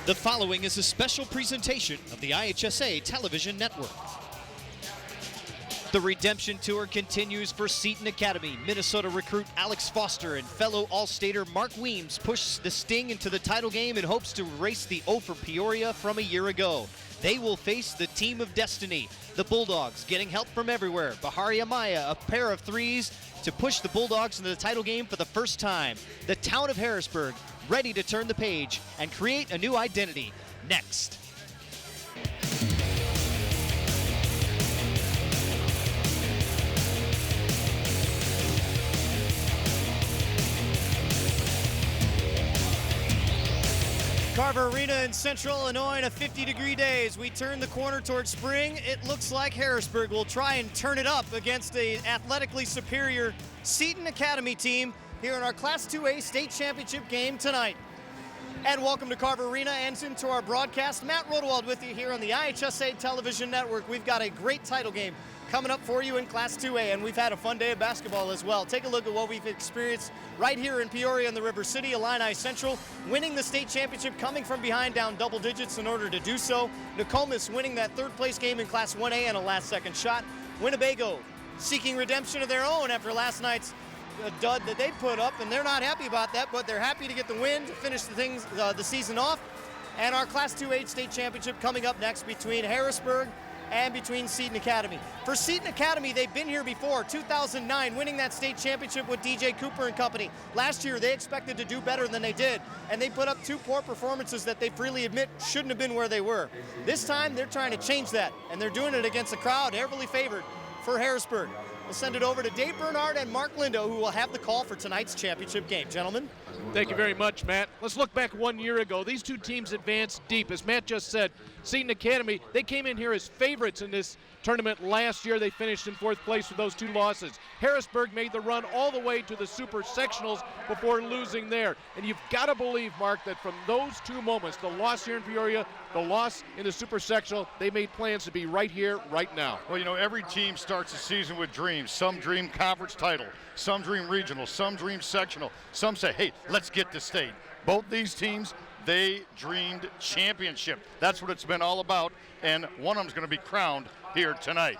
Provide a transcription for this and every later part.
The following is a special presentation of the IHSA television network. The redemption tour continues for Seton Academy. Minnesota recruit Alex Foster and fellow All-Stater Mark Weems push the Sting into the title game in hopes to erase the O for Peoria from a year ago. They will face the team of destiny, the Bulldogs, getting help from everywhere. Bahari Amaya, a pair of threes to push the Bulldogs into the title game for the first time. The town of Harrisburg, ready to turn the page and create a new identity. Next. Carver Arena in Central Illinois in a 50-degree day. As we turn the corner towards spring, it looks like Harrisburg will try and turn it up against an athletically superior Seton Academy team here in our Class 2A state championship game tonight. And welcome to Carver Arena and into our broadcast. Matt Rodewald with you here on the IHSA television network. We've got a great title game coming up for you in Class 2A, and we've had a fun day of basketball as well. Take a look at what we've experienced right here in Peoria in the River City. Illini Central winning the state championship, coming from behind down double digits in order to do so. Nokomis winning that third place game in Class 1A and a last second shot. Winnebago seeking redemption of their own after last night's dud that they put up, and they're not happy about that, but they're happy to get the win to finish the season off. And our Class 2A state championship coming up next between Harrisburg and between Seton Academy. For Seton Academy, they've been here before, 2009, winning that state championship with DJ Cooper and company. Last year, they expected to do better than they did, and they put up two poor performances that they freely admit shouldn't have been where they were. This time, they're trying to change that, and they're doing it against a crowd heavily favored for Harrisburg. We'll send it over to Dave Bernard and Mark Lindo, who will have the call for tonight's championship game. Gentlemen. Thank you very much, Matt. Let's look back 1 year ago. These two teams advanced deep. As Matt just said, Seton Academy, they came in here as favorites in this tournament last year. They finished in fourth place with those two losses. Harrisburg made the run all the way to the super sectionals before losing there. And you've got to believe, Mark, that from those two moments, the loss here in Peoria, the loss in the super sectional, they made plans to be right here, right now. Well, you know, every team starts the season with dreams. Some dream conference title, some dream regional, some dream sectional. Some say, hey, let's get to state. Both these teams, they dreamed championship. That's what it's been all about, and one of them is going to be crowned here tonight.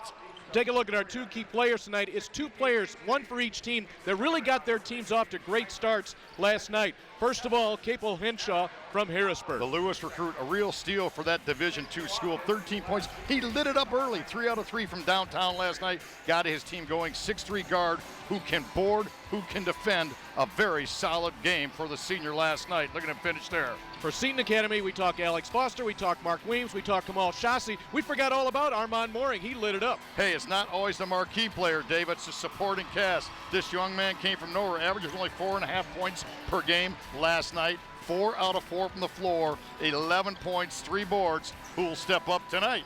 Take a look at our two key players tonight. It's two players, one for each team, that really got their teams off to great starts last night. First of all, Capel Henshaw from Harrisburg. The Lewis recruit, a real steal for that Division II school. 13 points. He lit it up early. 3 out of 3 from downtown last night. Got his team going. 6'3" guard who can board, who can defend. A very solid game for the senior last night. Look at him finish there. For Seton Academy, we talk Alex Foster, we talk Mark Weems, we talk Kamal Shasi. We forgot all about Armand Mooring. He lit it up. Hey, it's not always the marquee player, Dave. It's the supporting cast. This young man came from nowhere, averages only 4.5 points per game last night. 4 out of 4 from the floor, 11 points, 3 boards. Who will step up tonight?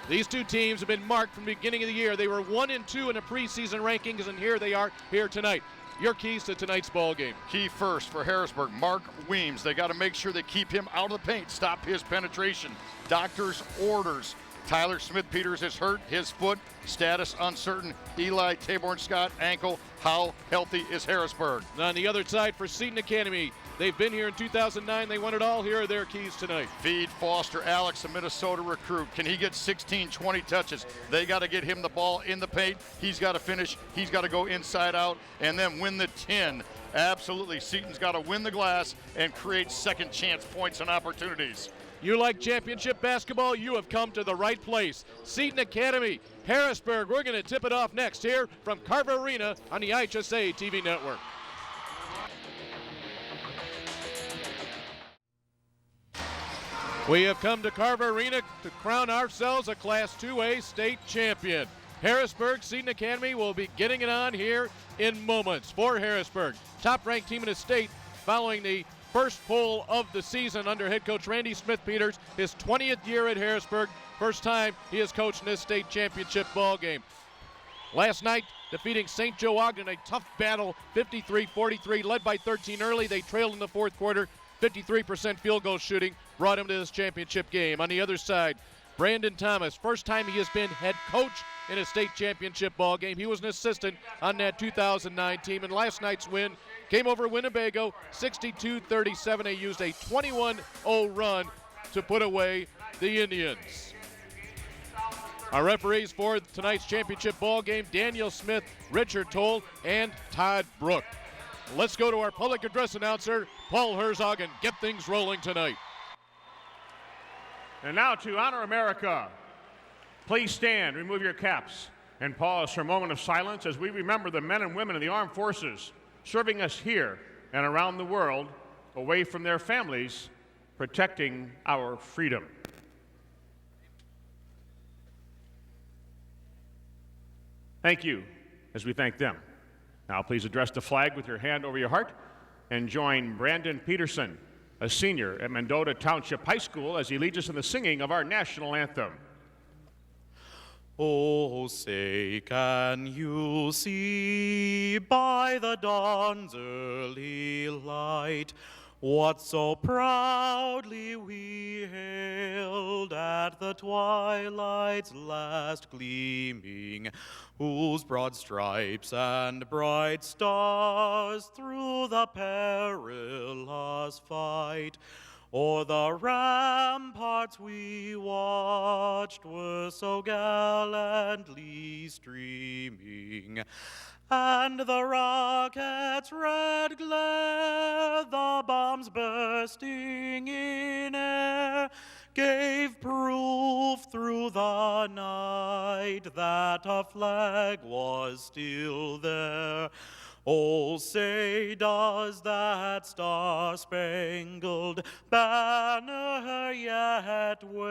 These two teams have been marked from the beginning of the year. They were 1 and 2 in the preseason rankings, and here they are here tonight. Your keys to tonight's ball game. Key first for Harrisburg, Mark Weems. They got to make sure they keep him out of the paint, stop his penetration. Doctor's orders. Tyler Smith-Peters is hurt, his foot, status uncertain. Eli Taborn-Scott, ankle. How healthy is Harrisburg? On the other side for Seton Academy, they've been here in 2009. They won it all. Here are their keys tonight. Feed Foster Alex, a Minnesota recruit. Can he get 16, 20 touches? They got to get him the ball in the paint. He's got to finish. He's got to go inside out and then win the 10. Absolutely. Seton's got to win the glass and create second chance points and opportunities. You like championship basketball? You have come to the right place. Seton Academy, Harrisburg. We're going to tip it off next here from Carver Arena on the IHSA TV network. We have come to Carver Arena to crown ourselves a Class 2A state champion. Harrisburg Seton Academy will be getting it on here in moments. For Harrisburg, top-ranked team in the state following the first poll of the season under head coach Randy Smith-Peters, his 20th year at Harrisburg, first time he has coached in this state championship ball game. Last night, defeating St. Joe Ogden, a tough battle, 53-43, led by 13 early. They trailed in the fourth quarter, 53% field goal shooting, brought him to this championship game. On the other side, Brandon Thomas, first time he has been head coach in a state championship ball game. He was an assistant on that 2009 team, and last night's win came over Winnebago 62-37. They used a 21-0 run to put away the Indians. Our referees for tonight's championship ball game, Daniel Smith, Richard Toll, and Todd Brook. Let's go to our public address announcer, Paul Herzog, and get things rolling tonight. And now to honor America. Please stand, remove your caps, and pause for a moment of silence as we remember the men and women of the armed forces serving us here and around the world, away from their families, protecting our freedom. Thank you as we thank them. Now please address the flag with your hand over your heart and join Brandon Peterson, a senior at Mendota Township High School, as he leads us in the singing of our national anthem. Oh, say, can you see by the dawn's early light what so proudly we hailed at the twilight's last gleaming, whose broad stripes and bright stars through the perilous fight o'er the ramparts we watched were so gallantly streaming, and the rocket's red glare, the bombs bursting in air, gave proof through the night that a flag was still there. Oh, say, does that star-spangled banner yet wave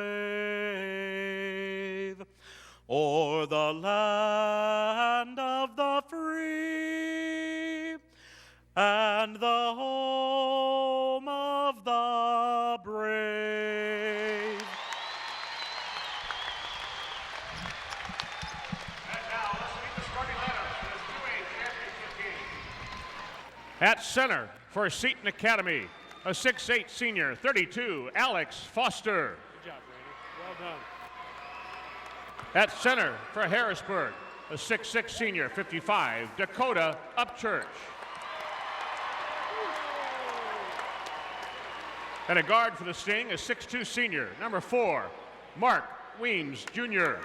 o'er the land of the free and the home of the brave? At center for Seton Academy, a 6'8" senior, 32, Alex Foster. Good job, Brady. Well done. At center for Harrisburg, a 6'6" senior, 55, Dakota Upchurch. And a guard for the Sting, a 6'2" senior, number 4, Mark Weems, Jr.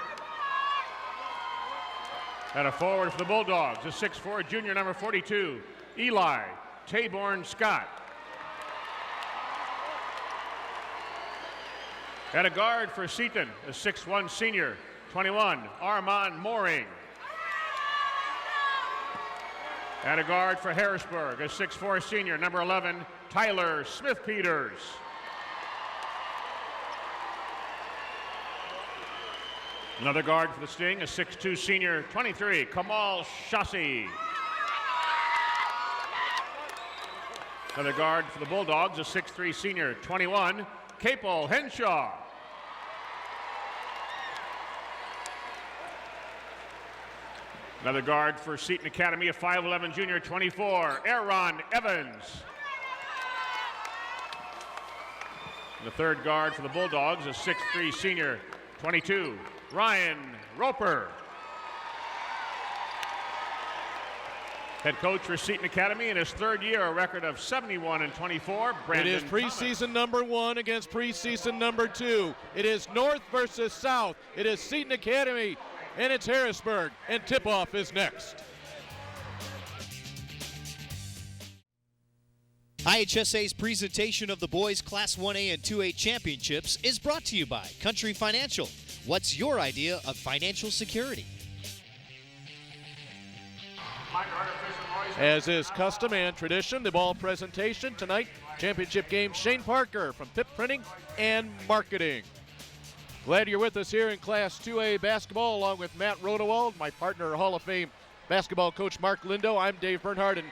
And a forward for the Bulldogs, a 6'4" junior, number 42, Eli Taborn Scott. And a guard for Seton, a 6'1" senior, 21, Armand Mooring. And a guard for Harrisburg, a 6'4" senior, number 11, Tyler Smith-Peters. Another guard for the Sting, a 6'2" senior, 23, Kamal Shasi. Another guard for the Bulldogs, a 6'3" senior, 21, Capel Henshaw. Another guard for Seton Academy, a 5'11" junior, 24, Aaron Evans. And the third guard for the Bulldogs, a 6'3" senior, 22, Ryan Roper. Head coach for Seton Academy in his third year, a record of 71-24. Brandon It is preseason number 1 against preseason number 2. It is North versus South. It is Seton Academy, and it's Harrisburg, and tip-off is next. IHSA's presentation of the boys Class 1A and 2A championships is brought to you by Country Financial. What's your idea of financial security? As is custom and tradition, the ball presentation tonight, championship game, Shane Parker from Pip Printing and Marketing. Glad you're with us here in Class 2A basketball, along with Matt Rodewald, my partner, Hall of Fame basketball coach Mark Lindo. I'm Dave Bernhardt, and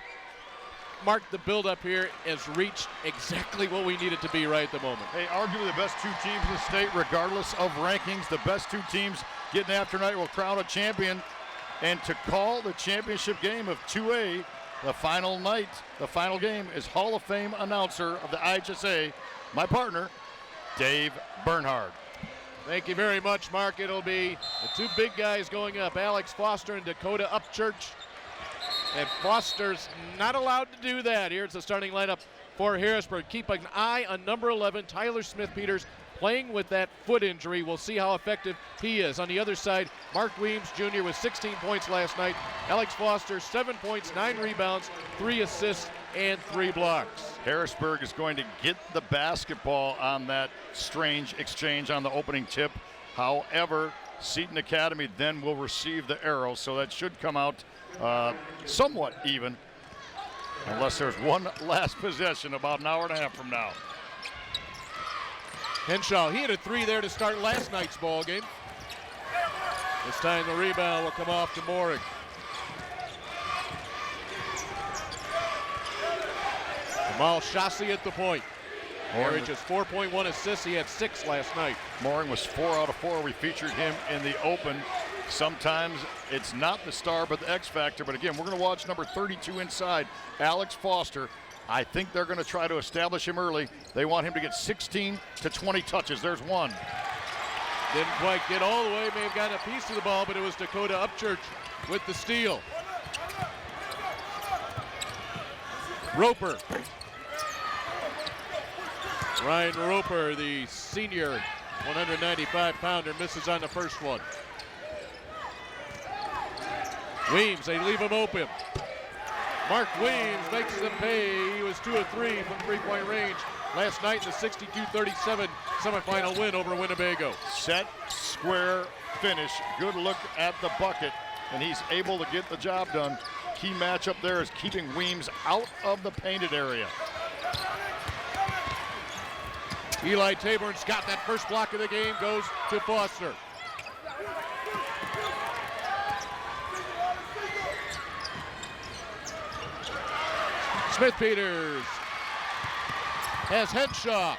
Mark, the build-up here has reached exactly what we need it to be right at the moment. Hey, arguably the best 2 teams in the state, regardless of rankings. The best 2 teams getting after tonight will crown a champion. And to call the championship game of 2A, the final night, the final game, is Hall of Fame announcer of the IHSA, my partner, Dave Bernhardt. Thank you very much, Mark. It'll be the two big guys going up, Alex Foster and Dakota Upchurch. And Foster's not allowed to do that. Here's the starting lineup for Harrisburg. Keep an eye on number 11, Tyler Smith-Peters, playing with that foot injury. We'll see how effective he is. On the other side, Mark Weems Jr. with 16 points last night. Alex Foster, 7 points, 9 rebounds, 3 assists, and 3 blocks. Harrisburg is going to get the basketball on that strange exchange on the opening tip. However, Seton Academy then will receive the arrow, so that should come out somewhat even, unless there's one last possession about an hour and a half from now. Henshaw, he had a 3 there to start last night's ball game. This time the rebound will come off to Mooring. Jamal Shassi at the point. Averages 4.1 assists. He had 6 last night. Mooring was 4 out of 4. We featured him in the open. Sometimes it's not the star, but the X factor. But again, we're going to watch number 32 inside, Alex Foster. I think they're going to try to establish him early. They want him to get 16 to 20 touches. There's one. Didn't quite get all the way. May have gotten a piece of the ball, but it was Dakota Upchurch with the steal. Roper. Ryan Roper, the senior 195-pounder, misses on the first one. Weems, they leave him open. Mark Weems makes them pay. He was 2 of 3 from three-point range last night in the 62-37 semifinal win over Winnebago. Set, square, finish. Good look at the bucket, and he's able to get the job done. Key matchup there is keeping Weems out of the painted area. Eli Taborn's got that first block of the game, goes to Foster. Smith-Peters has Henshaw.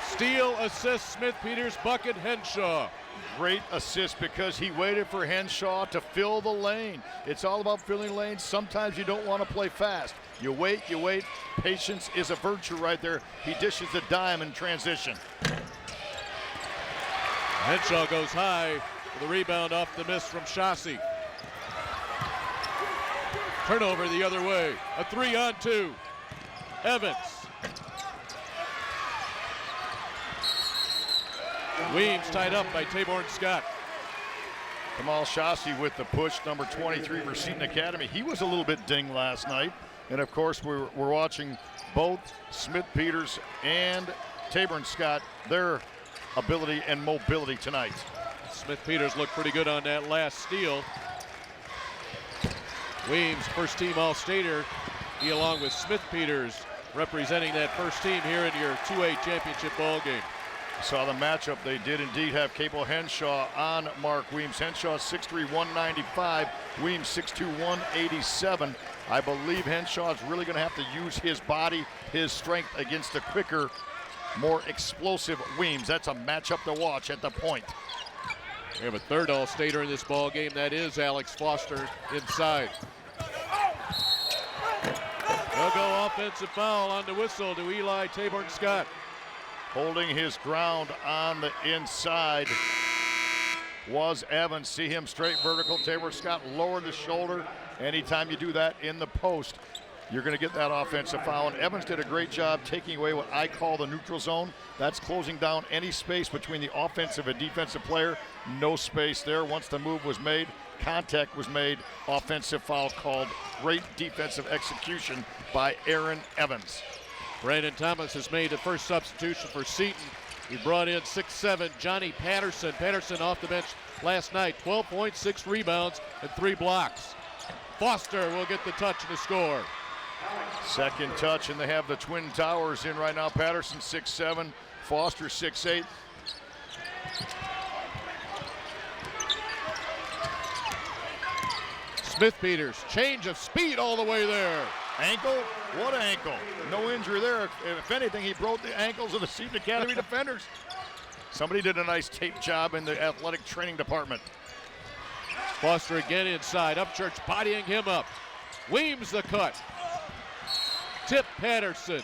Steal, assist, Smith-Peters, bucket, Henshaw. Great assist because he waited for Henshaw to fill the lane. It's all about filling lanes. Sometimes you don't want to play fast. You wait, you wait. Patience is a virtue right there. He dishes the dime in transition. Henshaw goes high. The rebound off the miss from Shassi. Turnover the other way. A 3-on-2. Evans. Weems tied up by Taborn Scott. Kamal Shassi with the push, number 23 for Seton Academy. He was a little bit dinged last night. And of course, we're watching both Smith-Peters and Taborn Scott, their ability and mobility tonight. Smith-Peters looked pretty good on that last steal. Weems, first team All-Stater. He, along with Smith-Peters, representing that first team here in your 2A championship ball game. Saw the matchup. They did indeed have Cable Henshaw on Mark Weems. Henshaw 6'3", 195. Weems 6'2", 187. I believe Henshaw is really going to have to use his body, his strength against the quicker, more explosive Weems. That's a matchup to watch at the point. We have a third All-Stater in this ball game. That is Alex Foster inside. They'll go offensive foul on the whistle to Eli Taborn Scott. Holding his ground on the inside was Evans. See him straight vertical. Taborn Scott lowered the shoulder. Anytime you do that in the post, you're going to get that offensive foul. And Evans did a great job taking away what I call the neutral zone. That's closing down any space between the offensive and defensive player. No space there. Once the move was made, contact was made, offensive foul called. Great defensive execution by Aaron Evans. Brandon Thomas has made the first substitution for Seton. He brought in 6'7" Johnny Patterson. Patterson off the bench last night, 12 points, 6 rebounds, and 3 blocks. Foster will get the touch and the score. Second touch, and they have the Twin Towers in right now. Patterson 6'7", Foster 6'8". Smith-Peters, change of speed all the way there. Ankle? What ankle? No injury there. If anything, he broke the ankles of the Seton Academy defenders. Somebody did a nice tape job in the athletic training department. Foster again inside. Upchurch bodying him up. Weems the cut. tip Patterson.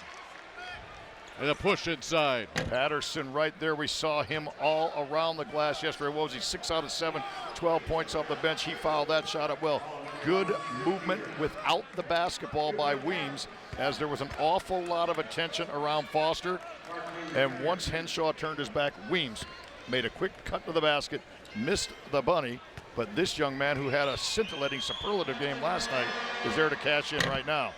And a push inside. Patterson right there. We saw him all around the glass yesterday. What was he, 6 out of 7, 12 points off the bench. He fouled that shot up well. Good movement without the basketball by Weems, as there was an awful lot of attention around Foster. And once Henshaw turned his back, Weems made a quick cut to the basket, missed the bunny. But this young man, who had a scintillating superlative game last night, is there to cash in right now.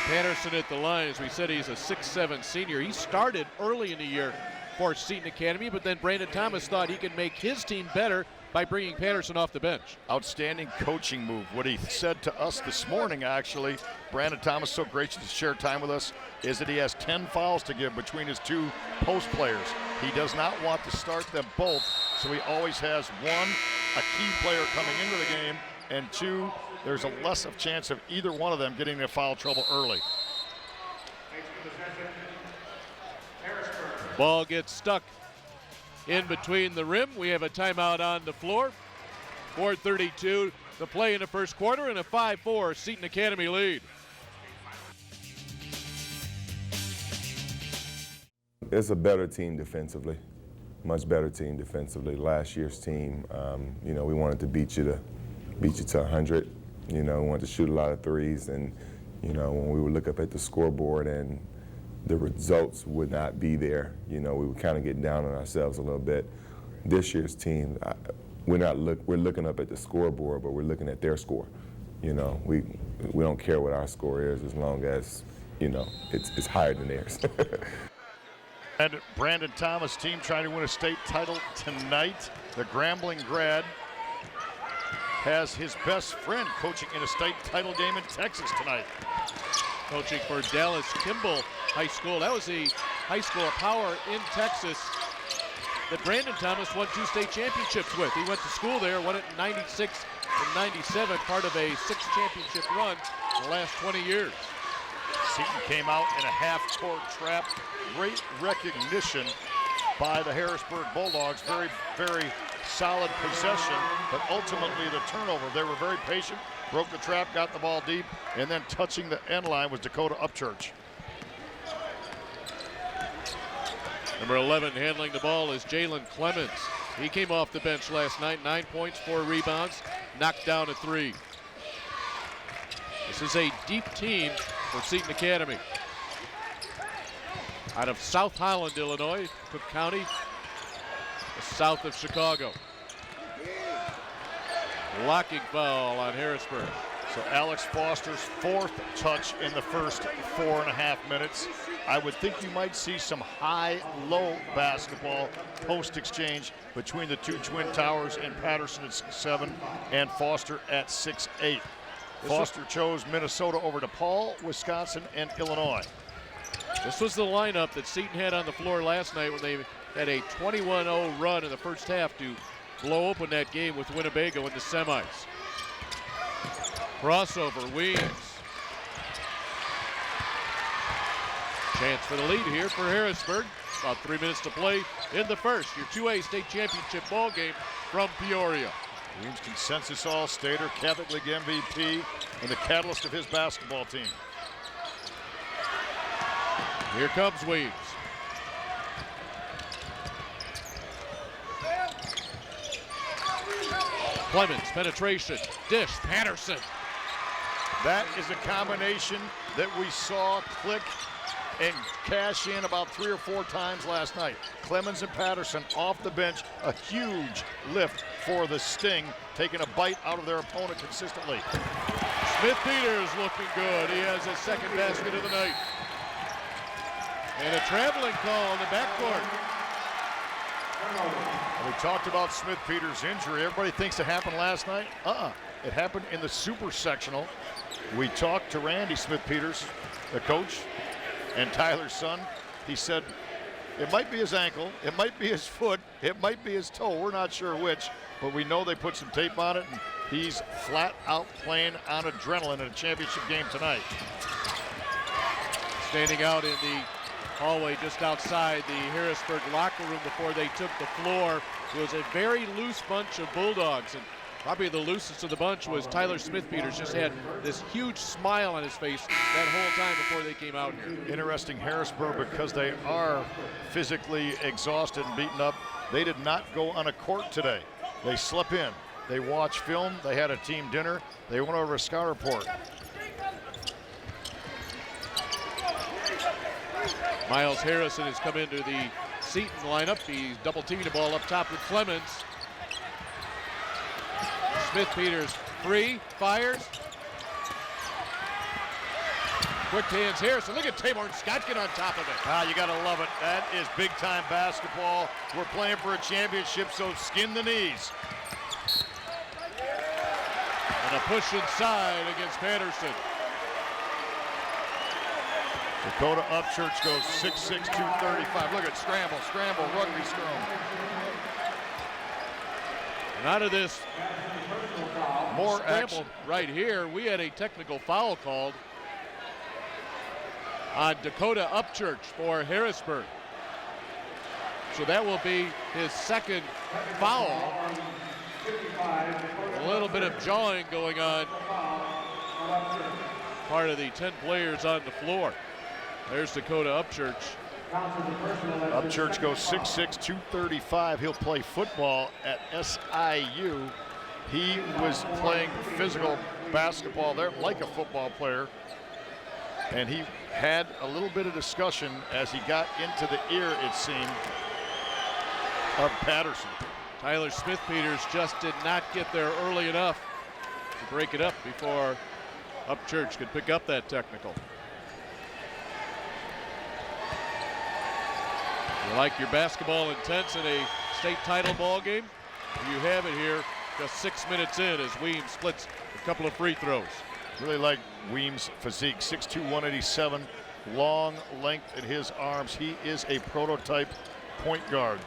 Patterson at the line. As we said, he's a 6'7" senior. He started early in the year for Seton Academy, but then Brandon Thomas thought he could make his team better by bringing Patterson off the bench. Outstanding coaching move. What he said to us this morning, actually, Brandon Thomas, so gracious to share time with us, is that he has 10 fouls to give between his 2 post players. He does not want to start them both, so he always has 1, a key player coming into the game, and 2, there's a less of chance of either one of them getting into foul trouble early. Ball gets stuck in between the rim. We have a timeout on the floor. 4:32 to play in the first quarter, and a 5-4 Seton Academy lead. It's a better team defensively, much better team defensively. Last year's team, we wanted to beat you to 100. We wanted to shoot a lot of threes, and when we would look up at the scoreboard and the results would not be there, we would kind of get down on ourselves a little bit. This year's team, we're looking up at the scoreboard, but we're looking at their score. We don't care what our score is as long as it's higher than theirs. And Brandon Thomas' team trying to win a state title tonight. The Grambling grad has his best friend coaching in a state title game in Texas tonight. Coaching for Dallas Kimball High School. That was the high school of power in Texas that Brandon Thomas won 2 state championships with. He went to school there, won it in 96 and 97, part of a 6-championship run in the last 20 years. Seton came out in a half-court trap. Great recognition by the Harrisburg Bulldogs. Very, very solid possession, but ultimately the turnover. They were very patient, broke the trap, got the ball deep, and then touching the end line was Dakota Upchurch. Number 11 handling the ball is Jalen Clemens. He came off the bench last night, 9 points, 4 rebounds, knocked down a 3. This is a deep team for Seton Academy. Out of South Holland, Illinois, Cook County, south of Chicago. Blocking foul on Harrisburg. So Alex Foster's 4th touch in the first 4.5 minutes. I would think you might see some high-low basketball post-exchange between the 2 Twin Towers and Patterson at 6'7" and Foster at 6'8". Foster chose Minnesota over DePaul, Wisconsin, and Illinois. This was the lineup that Seton had on the floor last night when they had a 21-0 run in the first half to blow open that game with Winnebago in the semis. Crossover, Weems. Chance for the lead here for Harrisburg. About 3 minutes to play in the first. Your 2A state championship ball game from Peoria. Weems, consensus All-Stater, Catholic League MVP, and the catalyst of his basketball team. Here comes Weems. Clemens, penetration, dish, Patterson. That is a combination that we saw click and cash in about 3 or 4 times last night. Clemens and Patterson off the bench, a huge lift for the Sting, taking a bite out of their opponent consistently. Smith Peters looking good. He has his 2nd basket of the night. And a traveling call on the backcourt. We talked about Smith Peters' injury. Everybody thinks it happened last night. It happened in the super sectional. We talked to Randy Smith Peters, the coach, and Tyler's son. He said it might be his ankle, it might be his foot, it might be his toe. We're not sure which, but we know they put some tape on it, and he's flat out playing on adrenaline in a championship game tonight. Standing out in the hallway just outside the Harrisburg locker room before they took the floor. It was a very loose bunch of Bulldogs, and Probably the loosest of the bunch was Tyler Smith-Peters. Just had this huge smile on his face that whole time before they came out here. Interesting, Harrisburg, because they are physically exhausted and beaten up, they did not go on a court today. They slept in. They watched film. They had a team dinner. They went over a scout report. Miles Harrison has come into the Seton lineup. He's double teaming the ball up top with Clemens. Smith-Peters free, fires. Quick hands Harrison. Look at Tamar Scott get on top of it. Ah, you gotta love it. That is big time basketball. We're playing for a championship, so skin the knees. And a push inside against Patterson. Dakota Upchurch goes 6'6", 235. Look at scramble, rugby scrum. And out of this More scramble action. right here, we had a technical foul called on Dakota Upchurch for Harrisburg. So that will be his second foul. A little bit of jawing going on. Part of the 10 players on the floor. There's Dakota Upchurch. Upchurch goes 6'6", 235. He'll play football at SIU. He was playing physical basketball there like a football player. And he had a little bit of discussion as he got into the ear, it seemed, of Patterson. Tyler Smith-Peters just did not get there early enough to break it up before Upchurch could pick up that technical. You like your basketball intense in a state title ball game? You have it here just 6 minutes in as Weems splits a couple of free throws. Really like Weems' physique, 6'2", 187, long length in his arms. He is a prototype point guard.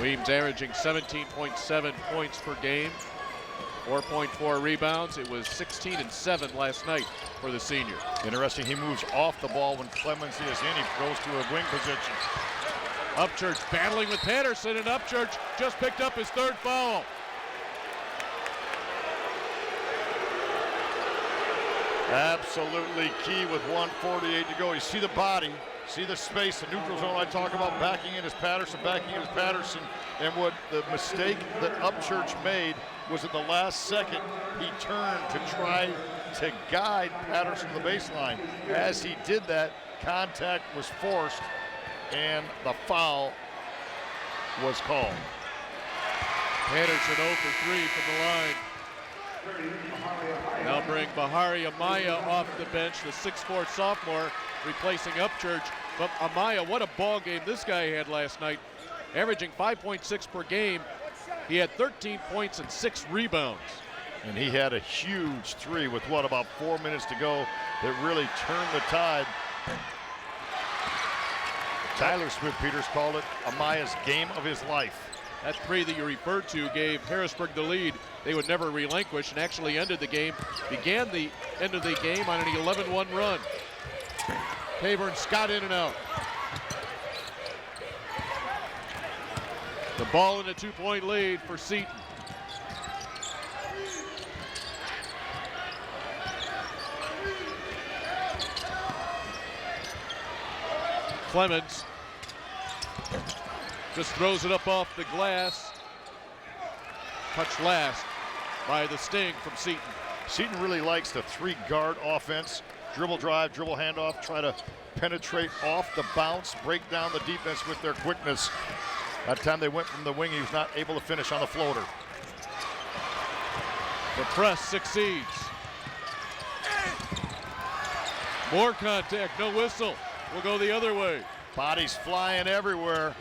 Weems averaging 17.7 points per game, 4.4 rebounds. It was 16 and 7 last night for the senior. Interesting, he moves off the ball when Clemens is in. He goes to a wing position. Upchurch battling with Patterson, and Upchurch just picked up his third foul. Absolutely key with 1:48 to go. You see the body, see the space, the neutral zone I talk about, backing in is Patterson, and what the mistake that Upchurch made was at the last second, he turned to try to guide Patterson to the baseline. As he did that, contact was forced, and the foul was called. Patterson 0 for 3 from the line. Now bring Bahari Amaya off the bench, the 6'4" sophomore, replacing Upchurch. But Amaya, what a ball game this guy had last night, averaging 5.6 per game. He had 13 points and 6 rebounds. And he had a huge three with about 4 minutes to go that really turned the tide. Tyler Smith-Peters called it Amaya's game of his life. That three that you referred to gave Harrisburg the lead. They would never relinquish and actually ended the game, began the end of the game on an 11-1 run. Tavern Scott in and out. The ball in a 2-point lead for Seton. Clemens just throws it up off the glass. Touched last by the Sting from Seton. Seton really likes the 3-guard offense. Dribble drive, dribble handoff, try to penetrate off the bounce, break down the defense with their quickness. That time they went from the wing, he was not able to finish on the floater. The press succeeds. More contact, no whistle. We'll go the other way. Bodies flying everywhere.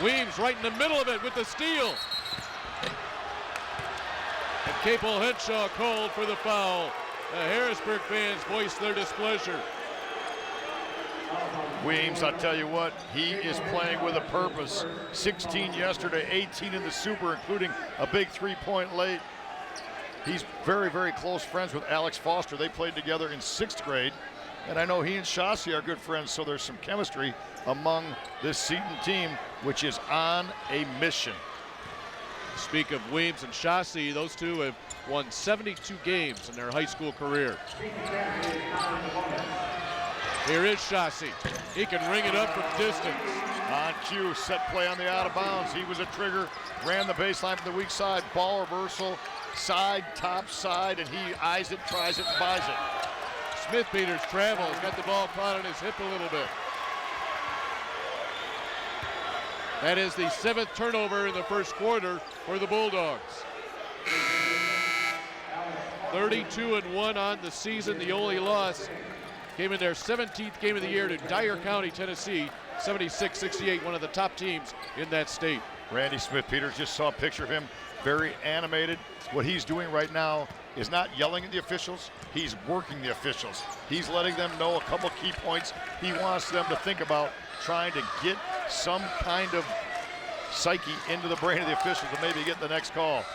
Weems right in the middle of it with the steal. And Capel Henshaw called for the foul. The Harrisburg fans voiced their displeasure. Weems, I'll tell you what, he is playing with a purpose. 16 yesterday, 18 in the Super, including a big 3-point late. He's very, very close friends with Alex Foster. They played together in 6th grade. And I know he and Shasi are good friends, so there's some chemistry among this Seton team, which is on a mission. Speak of Weems and Shasi, those two have won 72 games in their high school career. Here is Shasi. He can ring it up from distance. On cue, set play on the out of bounds. He was a trigger, ran the baseline from the weak side, ball reversal, side, top side, and he eyes it, tries it, and buys it. Smith Peters travels, got the ball caught on his hip a little bit. That is the 7th turnover in the first quarter for the Bulldogs. 32-1 on the season. The only loss came in their 17th game of the year to Dyer County, Tennessee, 76-68, one of the top teams in that state. Randy Smith Peters, just saw a picture of him, very animated. What he's doing right now is not yelling at the officials, he's working the officials. He's letting them know a couple key points he wants them to think about, trying to get some kind of psyche into the brain of the officials to maybe get the next call.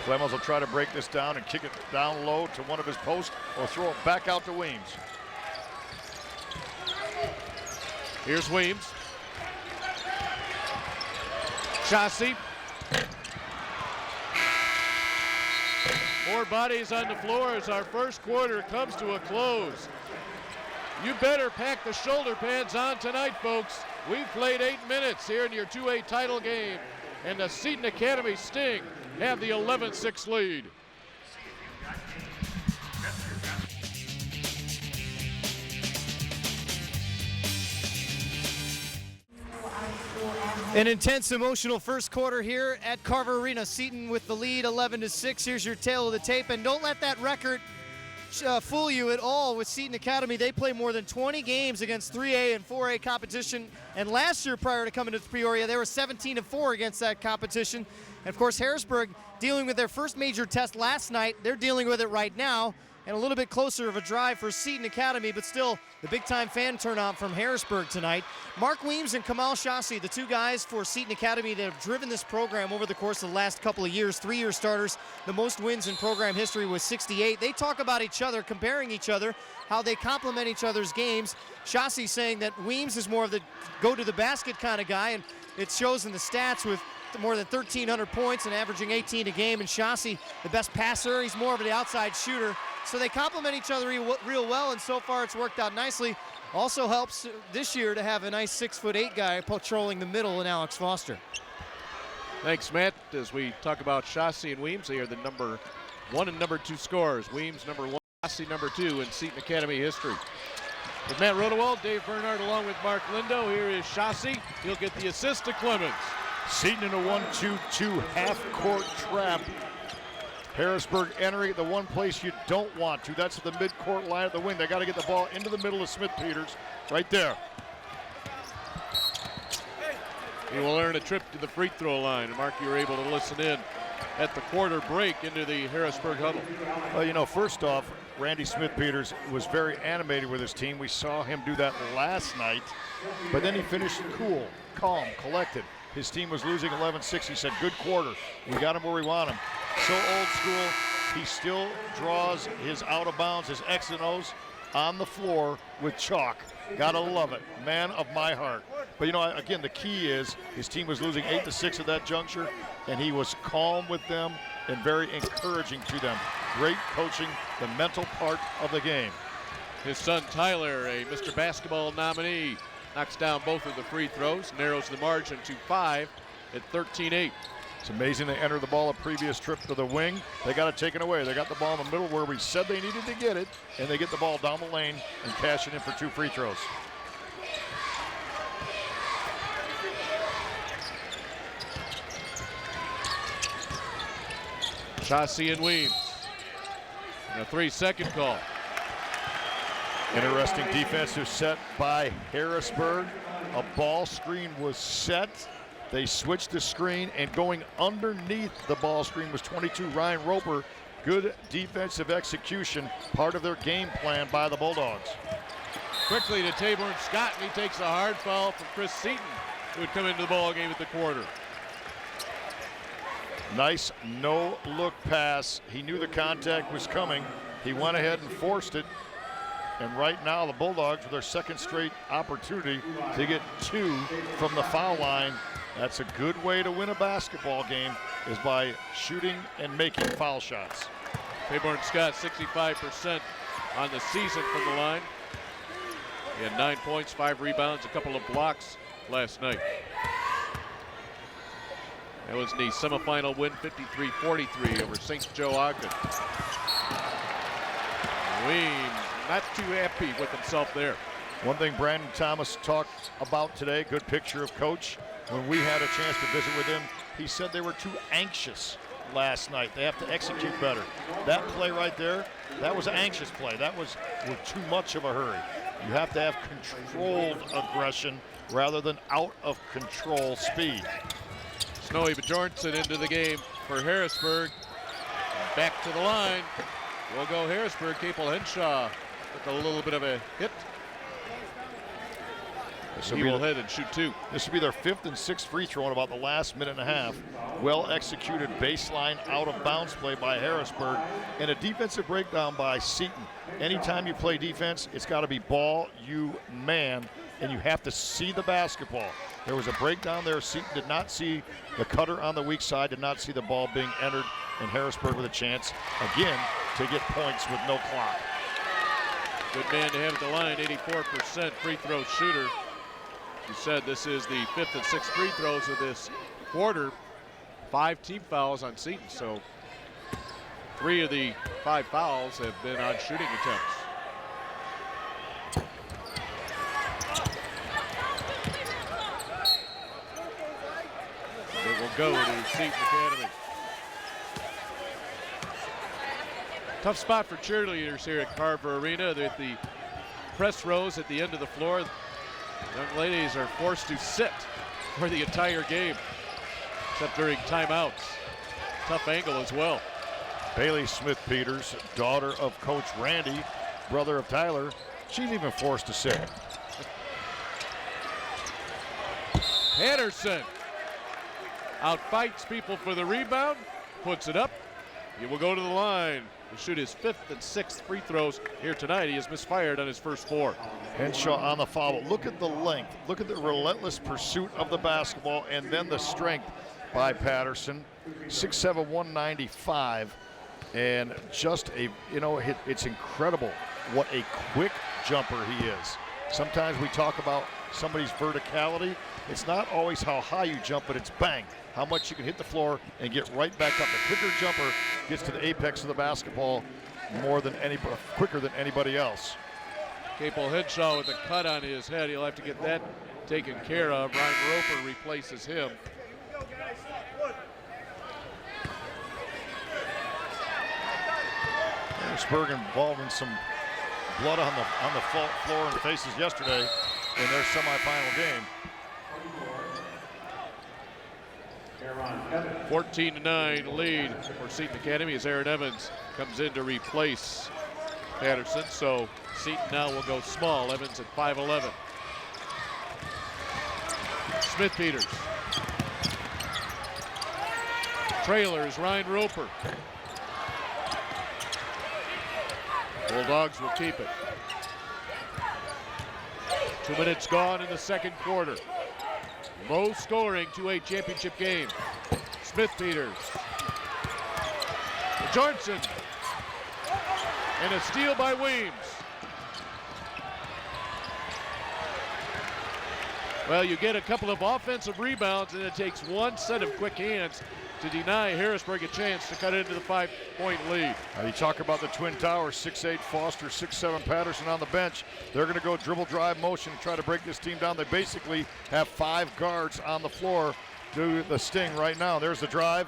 Clemens will try to break this down and kick it down low to one of his posts or throw it back out to Weems. Here's Weems. Shasi. More bodies on the floor as our first quarter comes to a close. You better pack the shoulder pads on tonight, folks. We've played 8 minutes here in your 2A title game, and the Seton Academy Sting have the 11-6 lead. An intense, emotional first quarter here at Carver Arena. Seton with the lead, 11-6. Here's your tail of the tape, and don't let that record fool you at all with Seton Academy. They play more than 20 games against 3A and 4A competition, and last year prior to coming to Peoria, they were 17-4 against that competition. And of course, Harrisburg dealing with their first major test last night. They're dealing with it right now, and a little bit closer of a drive for Seton Academy, but still the big-time fan turnout from Harrisburg tonight. Mark Weems and Kamal Shasi, the two guys for Seton Academy that have driven this program over the course of the last couple of years, 3-year starters. The most wins in program history was 68. They talk about each other, comparing each other, how they complement each other's games. Shasi saying that Weems is more of the go-to-the-basket kind of guy, and it shows in the stats with more than 1,300 points and averaging 18 a game. And Shasi, the best passer, he's more of the outside shooter. So they complement each other real well, and so far it's worked out nicely. Also helps this year to have a nice 6'8" guy patrolling the middle in Alex Foster. Thanks, Matt. As we talk about Shasi and Weems, they are the number 1 and number 2 scorers. Weems number 1, Shasi number 2 in Seton Academy history. With Matt Rodewald, Dave Bernhardt along with Mark Lindo, here is Shasi. He'll get the assist to Clemens. Seton in a 1-2-2 half-court trap. Harrisburg entering the one place you don't want to. That's the mid-court line at the wing. They got to get the ball into the middle of Smith Peters right there. He will earn a trip to the free throw line. And Mark, you were able to listen in at the quarter break into the Harrisburg huddle. Well, you know, first off, Randy Smith Peters was very animated with his team. We saw him do that last night, but then he finished cool, calm, collected. His team was losing 11-6. He said, good quarter. We got him where we want him. So old school, he still draws his out of bounds, his X and O's on the floor with chalk. Gotta love it. Man of my heart. But you know, again, the key is his team was losing 8-6 at that juncture, and he was calm with them and very encouraging to them. Great coaching, the mental part of the game. His son Tyler, a Mr. Basketball nominee, knocks down both of the free throws, narrows the margin to 5 at 13-8. It's amazing they enter the ball a previous trip to the wing. They got it taken away. They got the ball in the middle where we said they needed to get it, and they get the ball down the lane and cash it in for 2 free throws. Shasi and Weems. And a 3-second call. Interesting defensive set by Harrisburg. A ball screen was set. They switched the screen, and going underneath the ball screen was 22 Ryan Roper. Good defensive execution, part of their game plan by the Bulldogs. Quickly to Taborn Scott, and he takes a hard foul from Chris Seton, who would come into the ball game at the quarter. Nice no-look pass. He knew the contact was coming. He went ahead and forced it. And right now the Bulldogs, with their second straight opportunity to get 2 from the foul line. That's a good way to win a basketball game, is by shooting and making foul shots. Claiborne Scott 65% on the season from the line. He had 9 points, 5 rebounds, a couple of blocks last night. That was the semifinal win, 53-43 over St. Joe Ogden. Weems not too happy with himself there. One thing Brandon Thomas talked about today, good picture of Coach. When we had a chance to visit with him, he said they were too anxious last night. They have to execute better. That play right there, that was an anxious play. That was with too much of a hurry. You have to have controlled aggression rather than out of control speed. Snowy Bjornsson into the game for Harrisburg. Back to the line. We'll go Harrisburg. Capel Henshaw with a little bit of a hit. He will hit and shoot 2. This will be their 5th and 6th free throw in about the last minute and a half. Well executed baseline out of bounds play by Harrisburg, and a defensive breakdown by Seton. Anytime you play defense, it's got to be ball, you man, and you have to see the basketball. There was a breakdown there. Seton did not see the cutter on the weak side, did not see the ball being entered, and Harrisburg with a chance again to get points with no clock. Good man to have at the line, 84% free throw shooter. You said this is the 5th and 6th free throws of this quarter. 5 team fouls on Seton, so 3 of the 5 fouls have been on shooting attempts. It will go to Seton Academy. Tough spot for cheerleaders here at Carver Arena. They're at the press rows at the end of the floor. Young ladies are forced to sit for the entire game, except during timeouts. Tough angle as well. Bailey Smith-Peters, daughter of Coach Randy, brother of Tyler, she's even forced to sit. Patterson outfights people for the rebound, puts it up. He will go to the line to shoot his 5th and 6th free throws here tonight. He has misfired on his first 4. Henshaw on the foul. Look at the length. Look at the relentless pursuit of the basketball, and then the strength by Patterson. 6'7", 195. And just a, it's incredible what a quick jumper he is. Sometimes we talk about somebody's verticality. It's not always how high you jump, but it's bang, how much you can hit the floor and get right back up. The quicker jumper gets to the apex of the basketball quicker than anybody else. Capel Henshaw with a cut on his head. He'll have to get that taken care of. Ryan Roper replaces him. Harrisburg involved in some blood on the floor and faces yesterday in their semifinal game. 14-9 lead for Seton Academy as Aaron Evans comes in to replace Patterson. So Seton now will go small. Evans at 5'11". Smith-Peters. Trailers, Ryan Roper. Bulldogs will keep it. 2 minutes gone in the second quarter. Low scoring 2A championship game. Smith-Peters. Johnson. And a steal by Weems. Well, you get a couple of offensive rebounds, and it takes one set of quick hands to deny Harrisburg a chance to cut into the 5-point lead. You talk about the Twin Towers, 6'8" Foster, 6'7" Patterson on the bench. They're going to go dribble drive motion and try to break this team down. They basically have 5 guards on the floor do the sting right now. There's the drive.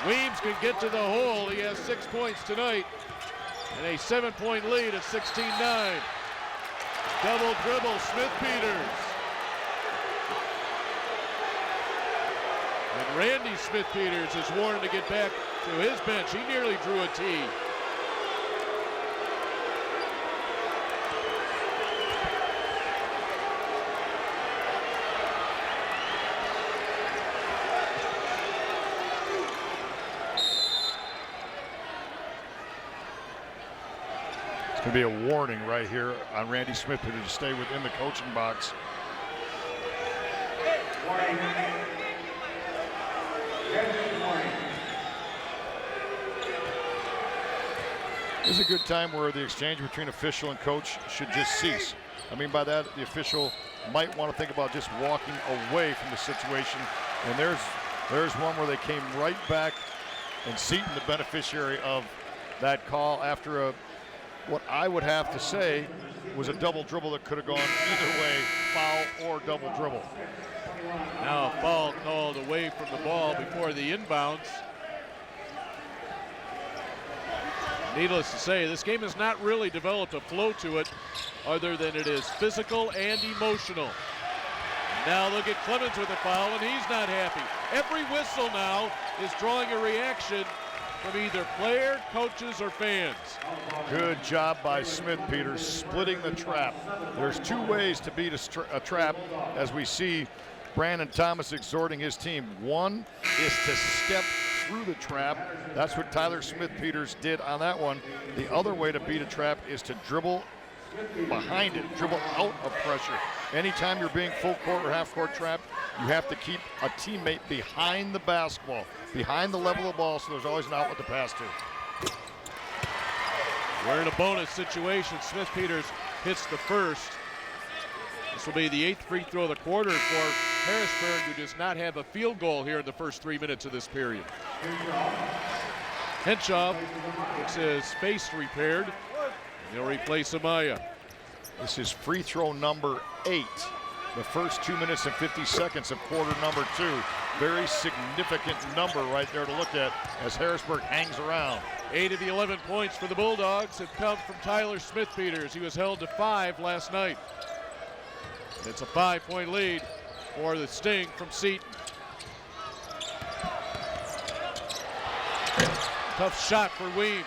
Weems can get to the hole. He has 6 points tonight and a 7-point lead at 16-9. Double dribble, Smith-Peters. And Randy Smith-Peters is warned to get back to his bench. He nearly drew a tee. Could be a warning right here on Randy Smith to stay within the coaching box. This is a good time where the exchange between official and coach should just cease. I mean by that, the official might want to think about just walking away from the situation. And there's one where they came right back, and Seton, the beneficiary of that call after what I would have to say was a double dribble that could have gone either way, foul or double dribble. Now a foul called away from the ball before the inbounds. Needless to say, this game has not really developed a flow to it other than it is physical and emotional. Now look at Clemens with a foul, and he's not happy. Every whistle now is drawing a reaction from either player, coaches, or fans. Good job by Smith Peters, splitting the trap. There's two ways to beat a trap, as we see Brandon Thomas exhorting his team. One is to step through the trap. That's what Tyler Smith Peters did on that one. The other way to beat a trap is to dribble behind it, dribble out of pressure. Anytime you're being full court or half court trapped, you have to keep a teammate behind the basketball, behind the level of the ball, so there's always an outlet to pass to. We're in a bonus situation. Smith Peters hits the first. This will be the 8th free throw of the quarter for Harrisburg, who does not have a field goal here in the first 3 minutes of this period. Henshaw gets his face repaired. He'll replace Amaya. This is free throw number 8. The first 2 minutes and 50 seconds of quarter number 2. Very significant number right there to look at as Harrisburg hangs around. 8 of the 11 points for the Bulldogs have come from Tyler Smith Peters. He was held to 5 last night. It's a 5-point lead for the Sting from Seton. Tough shot for Weems.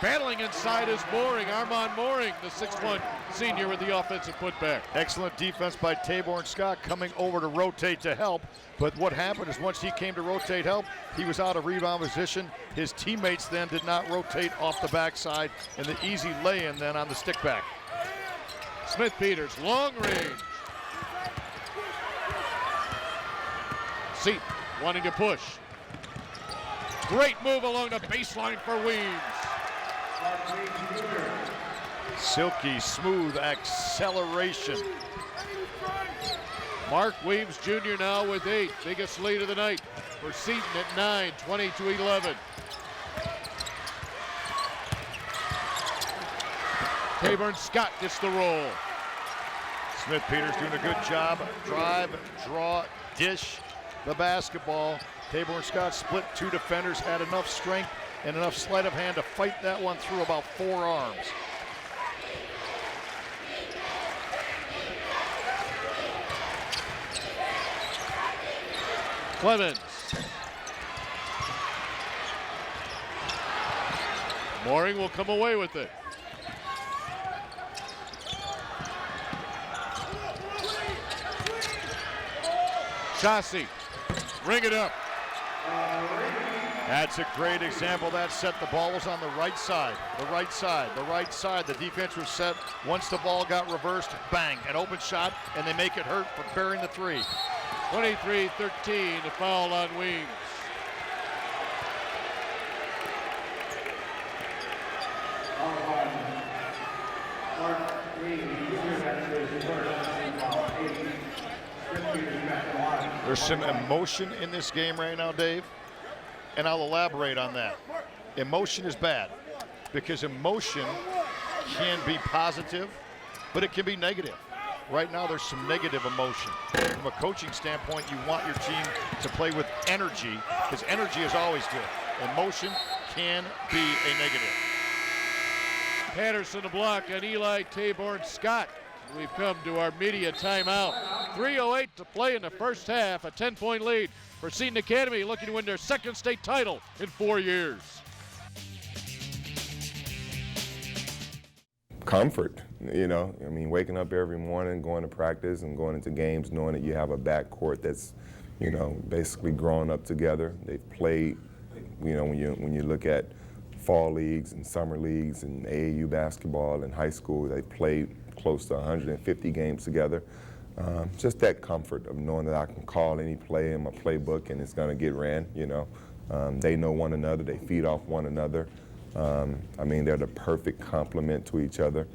Battling inside is Mooring. Armand Mooring, the 6'1" senior with the offensive putback. Excellent defense by Taborn Scott coming over to rotate to help. But what happened is once he came to rotate help, he was out of rebound position. His teammates then did not rotate off the backside, and the easy lay-in then on the stick back. Smith Peters, long range. Seton wanting to push. Great move along the baseline for Weems. Silky, smooth acceleration. Mark Weems Jr. now with 8. Biggest lead of the night for Seton at 9, 20-11. Taborn Scott gets the roll. Smith Peters doing a good job. Drive, draw, dish the basketball. Taborn Scott split 2 defenders, had enough strength and enough sleight of hand to fight that one through about 4 arms. Clemens. Mooring will come away with it. Chauncey, ring it up. That's a great example. That set, the ball was on the right side, the right side, the right side. The defense was set. Once the ball got reversed, bang, an open shot, and they make it hurt for burying the 3. 23-13, a foul on Weems. There's some emotion in this game right now, Dave, and I'll elaborate on that. Emotion is bad because emotion can be positive, but it can be negative. Right now, there's some negative emotion. From a coaching standpoint, you want your team to play with energy, because energy is always good. Emotion can be a negative. Patterson a block on Eli Taborn Scott. We've come to our media timeout. 3:08 to play in the first half. A 10-point lead for Seton Academy, looking to win their 2nd state title in 4 years. Comfort, you know, I mean, waking up every morning, going to practice and going into games, knowing that you have a backcourt that's, you know, basically growing up together. They've played, you know, when you look at fall leagues and summer leagues and AAU basketball in high school. They played close to 150 games together. Just that comfort of knowing that I can call any play in my playbook and it's going to get ran, you know. They know one another. They feed off one another. I mean, they're the perfect complement to each other.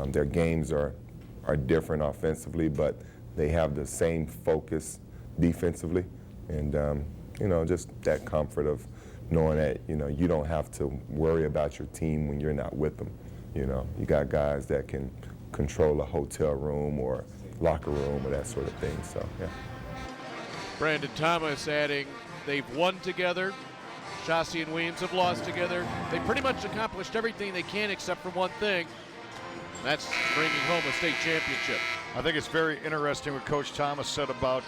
Their games are different offensively, but they have the same focus defensively. And, you know, just that comfort of knowing that, you know, you don't have to worry about your team when you're not with them. You know, you got guys that can control a hotel room or locker room or that sort of thing, so, yeah. Brandon Thomas adding, they've won together. Chassie and Weems have lost together. They pretty much accomplished everything they can except for one thing. And that's bringing home a state championship. I think it's very interesting what Coach Thomas said about,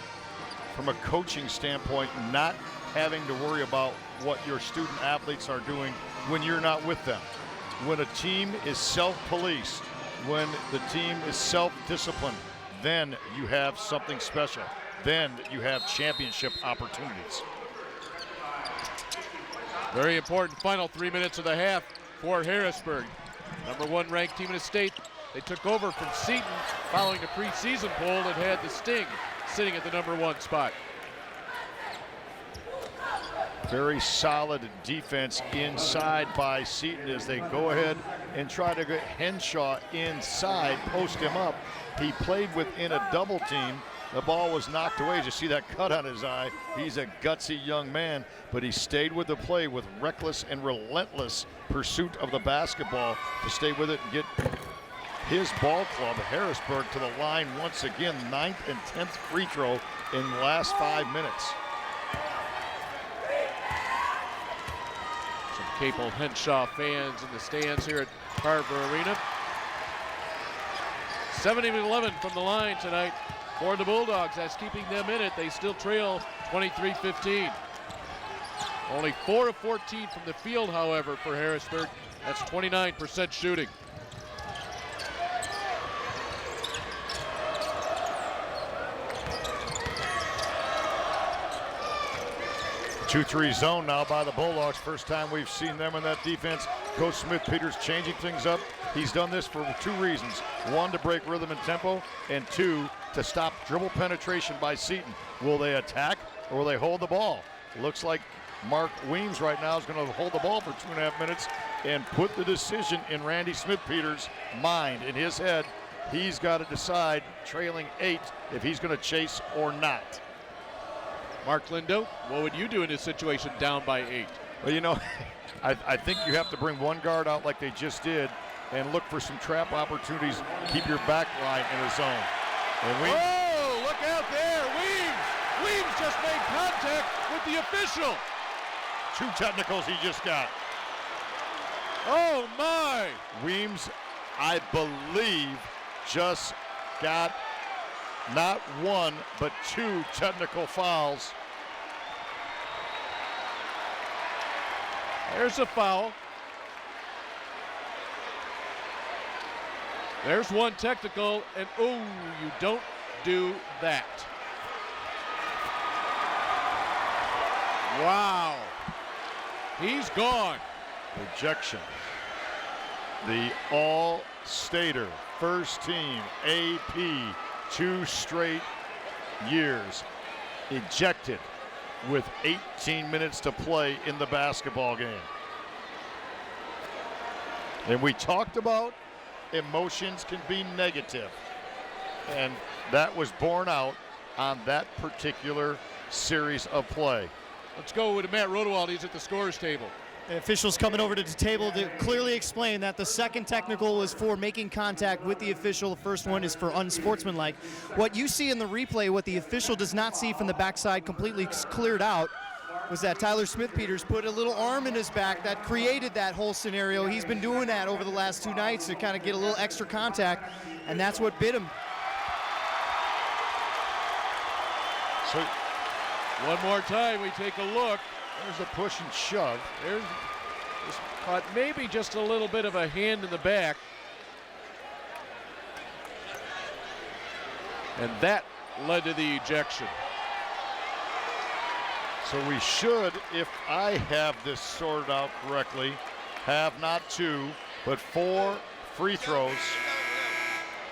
from a coaching standpoint, not having to worry about what your student athletes are doing when you're not with them. When a team is self-policed, when the team is self-disciplined, then you have something special. Then you have championship opportunities. Very important final 3 minutes of the half for Harrisburg. Number 1 ranked team in the state. They took over from Seton following a preseason poll that had the Sting sitting at the number 1 spot. Very solid defense inside by Seton as they go ahead and try to get Henshaw inside, post him up. He played within a double team. The ball was knocked away. As you see that cut on his eye, he's a gutsy young man, but he stayed with the play with reckless and relentless pursuit of the basketball to stay with it and get his ball club, Harrisburg, to the line once again. 9th and 10th free throw in the last 5 minutes. Some Capel Henshaw fans in the stands here at Carver Arena. 7-11 from the line tonight for the Bulldogs. That's keeping them in it. They still trail 23-15. Only 4 of 14 from the field, however, for Harrisburg. That's 29% shooting. Two-three zone now by the Bulldogs. First time we've seen them in that defense. Coach Smith-Peters changing things up. He's done this for 2 reasons. 1, to break rhythm and tempo, and 2, to stop dribble penetration by Seton. Will they attack or will they hold the ball? Looks like Mark Weems right now is going to hold the ball for 2.5 minutes and put the decision in Randy Smith-Peters' mind, in his head. He's got to decide, trailing 8, if he's going to chase or not. Mark Lindo, what would you do in this situation down by 8? Well, you know, I think you have to bring one guard out like they just did and look for some trap opportunities. Keep your back line in a zone. And oh, look out there, Weems! Weems just made contact with the official. 2 technicals he just got. Oh my! Weems, I believe, just got not 1, but 2 technical fouls. There's a foul. There's 1 technical, and oh, you don't do that. Wow. He's gone. Ejection. The all-stater, first team, AP, 2 straight years, ejected with 18 minutes to play in the basketball game. And we talked about emotions can be negative, and that was borne out on that particular series of play. Let's go with Matt Rodewald. He's at the scorer's table. The officials coming over to the table to clearly explain that the second technical was for making contact with the official. The first one is for unsportsmanlike. What you see in the replay, what the official does not see from the backside completely cleared out, was that Tyler Smith-Peters put a little arm in his back that created that whole scenario. He's been doing that over the last 2 nights to kind of get a little extra contact, and that's what bit him. So one more time, we take a look. there's a push and shove. There's caught maybe just a little bit of a hand in the back. And that led to the ejection. So we should, if I have this sorted out correctly, have not 2, but 4 free throws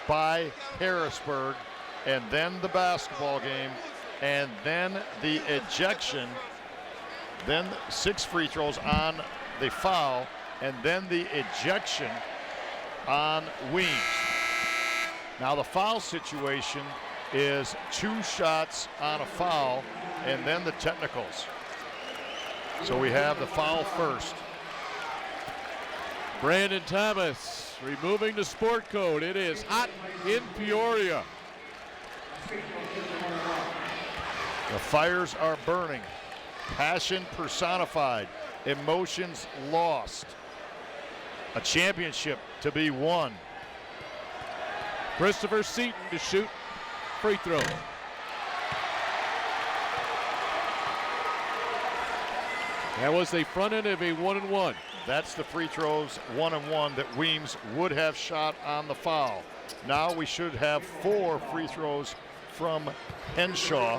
by Harrisburg, and then the basketball game, and then the ejection, then 6 free throws on the foul, and then the ejection on Weems. Now the foul situation is 2 shots on a foul and then the technicals. So we have the foul first. Brandon Thomas removing the sport coat. It is hot in Peoria. The fires are burning. Passion personified. Emotions lost. A championship to be won. Christopher Seton to shoot free throw. That was the front end of a 1-and-1. That's the free throws 1-and-1 that Weems would have shot on the foul. Now we should have 4 free throws from Henshaw,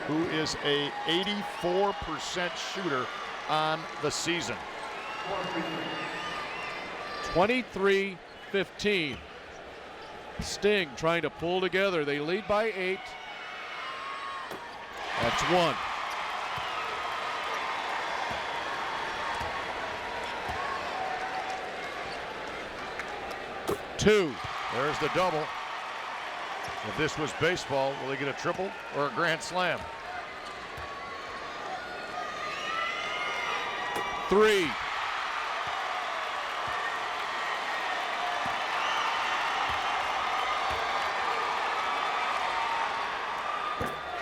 who is a 84% shooter on the season. 23-15. Sting trying to pull together. They lead by 8. That's 1. Two. There's the double. If this was baseball, will he get a triple or a grand slam? 3.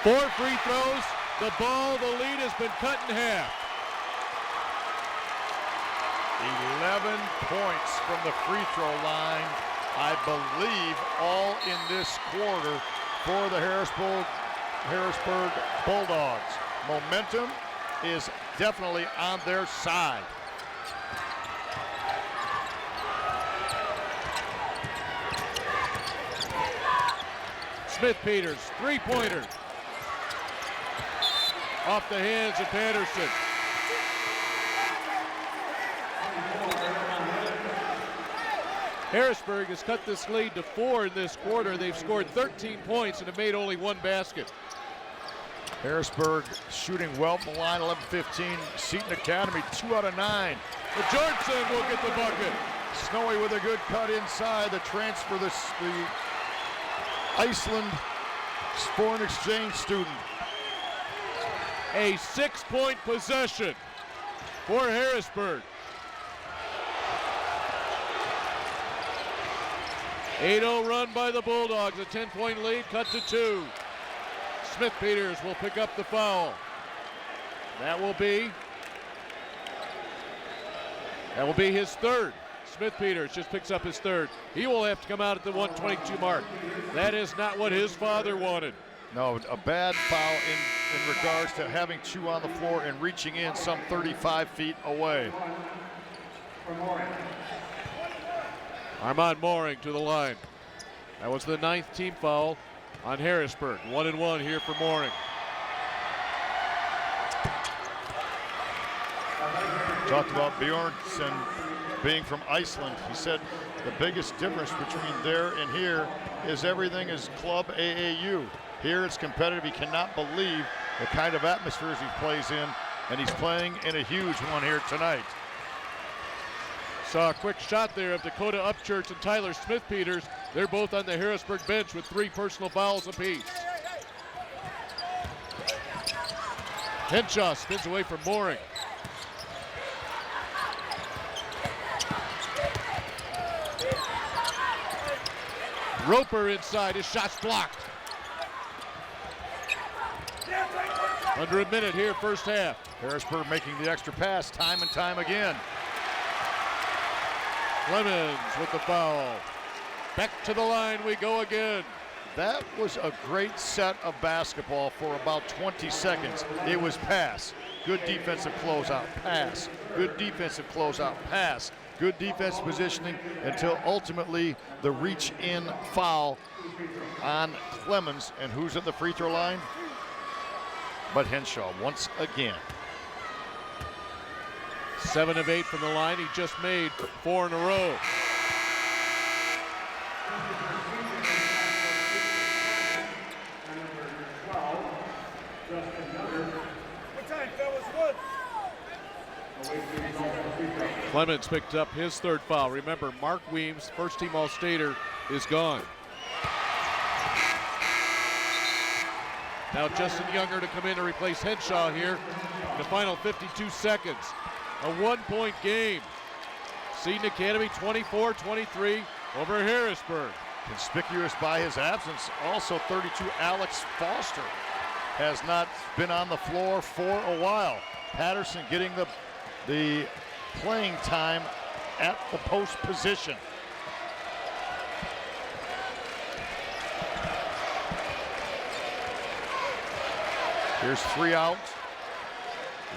Four free throws. The lead has been cut in half. 11 points from the free throw line, I believe, all in this quarter for the Harrisburg Bulldogs. Momentum is definitely on their side. Smith-Peters, three-pointer. Off the hands of Patterson. Harrisburg has cut this lead to 4 in this quarter. They've scored 13 points and have made only 1 basket. Harrisburg shooting well from the line, 11-15. Seton Academy, 2 out of 9. But Georgeson will get the bucket. Snowy with a good cut inside. The transfer, the Iceland foreign exchange student. A 6-point possession for Harrisburg. 8-0 run by the Bulldogs. A 10-point lead cut to 2. Smith-Peters will pick up the foul. That will be his third. Smith-Peters just picks up his third. He will have to come out at the 122 mark. That is not what his father wanted. No, a bad foul in regards to having 2 on the floor and reaching in some 35 feet away. Armand Mooring to the line. That was the 9th team foul on Harrisburg. 1-and-1 here for Mooring. Talked about Bjornsson being from Iceland. He said the biggest difference between there and here is everything is club AAU. Here it's competitive. He cannot believe the kind of atmospheres he plays in, and he's playing in a huge one here tonight. Saw a quick shot there of Dakota Upchurch and Tyler Smith-Peters. They're both on the Harrisburg bench with 3 personal fouls apiece. Henshaw spins away from Mooring. Roper inside, his shot's blocked. Under a minute here, first half. Harrisburg making the extra pass time and time again. Clemens with the foul. Back to the line we go again. That was a great set of basketball for about 20 seconds. It was pass, good defensive closeout, pass, good defensive closeout, pass, good defensive positioning until ultimately the reach in foul on Clemens. And who's at the free throw line? But Henshaw once again. 7 of 8 from the line. He just made 4 in a row. Clemens picked up his 3rd foul. Remember, Mark Weems, first-team All-Stater, is gone. Now Justin Younger to come in to replace Henshaw here in the final 52 seconds. A 1-point game. Seton Academy 24-23 over Harrisburg. Conspicuous by his absence, also 32, Alex Foster has not been on the floor for a while. Patterson getting the playing time at the post position. Here's 3 out.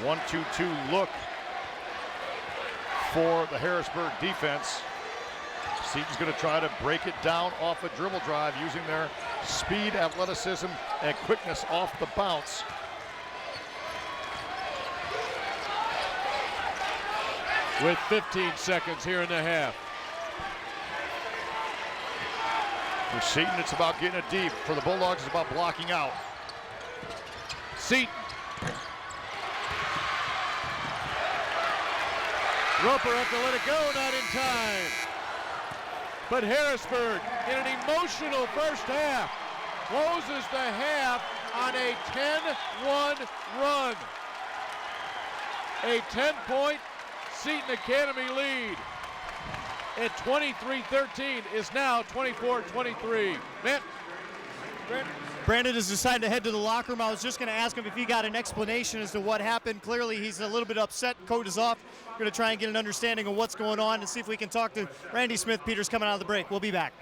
1-2-2 look for the Harrisburg defense. Seton's going to try to break it down off a dribble drive using their speed, athleticism, and quickness off the bounce. With 15 seconds here in the half. For Seton, it's about getting it deep. For the Bulldogs, it's about blocking out. Seton. Roper had to let it go, not in time. But Harrisburg, in an emotional first half, closes the half on a 10-1 run. A 10-point Seton Academy lead at 23-13 is now 24-23. Matt? Brandon has decided to head to the locker room. I was just going to ask him if he got an explanation as to what happened. Clearly, he's a little bit upset. Coat is off. We're going to try and get an understanding of what's going on and see if we can talk to Randy Smith-Peters coming out of the break. We'll be back.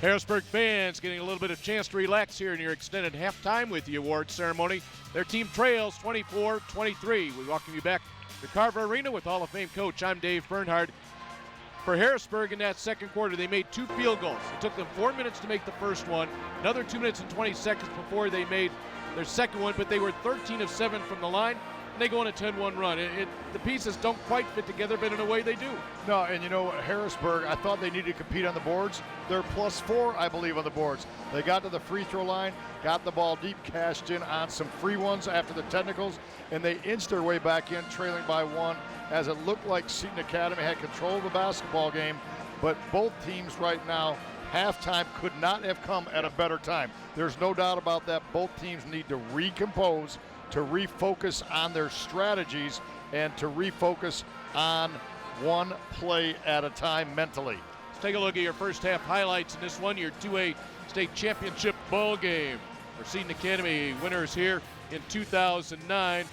Harrisburg fans getting a little bit of chance to relax here in your extended halftime with the award ceremony. Their team trails 24-23. We welcome you back to Carver Arena with Hall of Fame coach. I'm Dave Bernhard. For Harrisburg in that second quarter, they made 2 field goals. It took them 4 minutes to make the first one, another 2 minutes and 20 seconds before they made their second one, but they were 13 of 7 from the line, and they go on a 10-1 run. The pieces don't quite fit together, but in a way they do. No, and you know, Harrisburg, I thought they needed to compete on the boards. They're +4, I believe, on the boards. They got to the free throw line, got the ball deep, cashed in on some free ones after the technicals, and they inched their way back in, trailing by 1, as it looked like Seton Academy had control of the basketball game, but both teams right now, halftime could not have come at a better time. There's no doubt about that. Both teams need to recompose, to refocus on their strategies, and to refocus on one play at a time mentally. Let's take a look at your first half highlights in this one, your 2A state championship ball game. For Seton Academy winners here in 2009.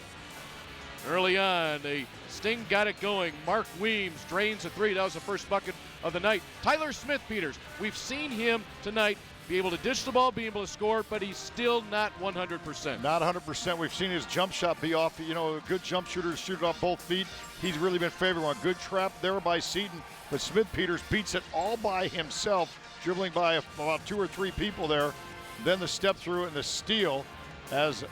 Early on, the Sting got it going. Mark Weems drains a 3. That was the first bucket of the night. Tyler Smith-Peters, we've seen him tonight be able to dish the ball, be able to score, but he's still not 100%. Not 100%. We've seen his jump shot be off. You know, a good jump shooter to shoot it off both feet. He's really been favored. One good trap there by Seton, but Smith-Peters beats it all by himself, dribbling by about 2 or 3 people there. Then the step through and the steal, as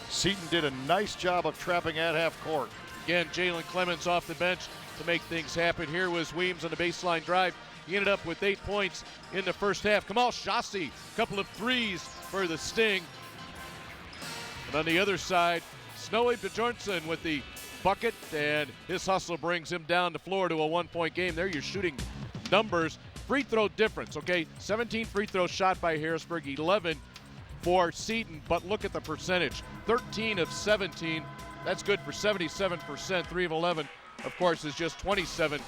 Seton did a nice job of trapping at half court. Again, Jalen Clemens off the bench to make things happen. Here was Weems on the baseline drive. He ended up with 8 points in the first half. Kamal Shasi, a couple of threes for the Sting. And on the other side, Snowy Bjornsson with the bucket, and his hustle brings him down the floor to a 1-point game. There you're shooting numbers. Free throw difference, okay? 17 free throws shot by Harrisburg, 11 for Seton, but look at the percentage. 13 of 17, that's good for 77%. 3 of 11, of course, is just 27%.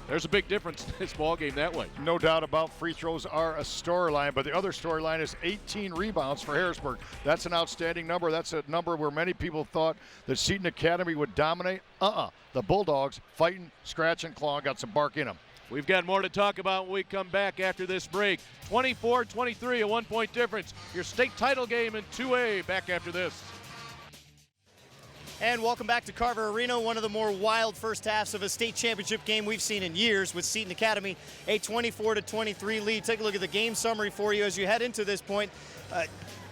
There's a big difference in this ball game that way. No doubt about free throws are a storyline, but the other storyline is 18 rebounds for Harrisburg. That's an outstanding number. That's a number where many people thought that Seton Academy would dominate. The Bulldogs fighting, scratch and claw, got some bark in them. We've got more to talk about when we come back after this break. 24-23, a 1-point difference. Your state title game in 2A. Back after this. And welcome back to Carver Arena, one of the more wild first halves of a state championship game we've seen in years, with Seton Academy a 24-23 lead. Take a look at the game summary for you as you head into this point.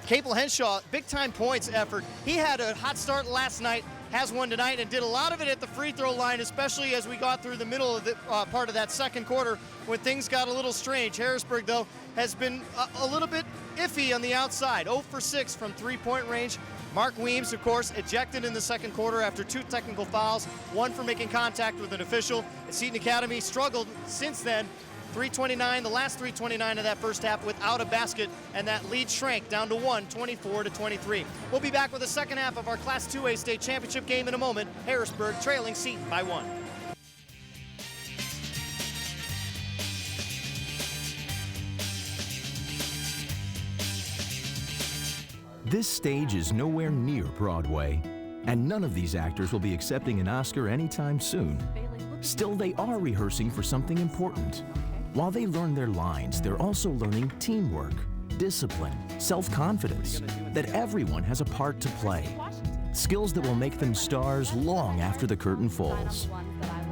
Capel Henshaw, big-time points effort. He had a hot start last night, has one tonight, and did a lot of it at the free throw line, especially as we got through the middle of the part of that second quarter when things got a little strange. Harrisburg, though, has been a little bit iffy on the outside. 0 for 6 from three-point range. Mark Weems, of course, ejected in the second quarter after 2 technical fouls, 1 for making contact with an official. Seton Academy struggled since then. 3:29, the last 3:29 of that first half without a basket, and that lead shrank down to 1, 24-23. We'll be back with the second half of our Class 2A state championship game in a moment. Harrisburg trailing Seton by 1. This stage is nowhere near Broadway, and none of these actors will be accepting an Oscar anytime soon. Still, they are rehearsing for something important. While they learn their lines, they're also learning teamwork, discipline, self-confidence, that everyone has a part to play. Skills that will make them stars long after the curtain falls.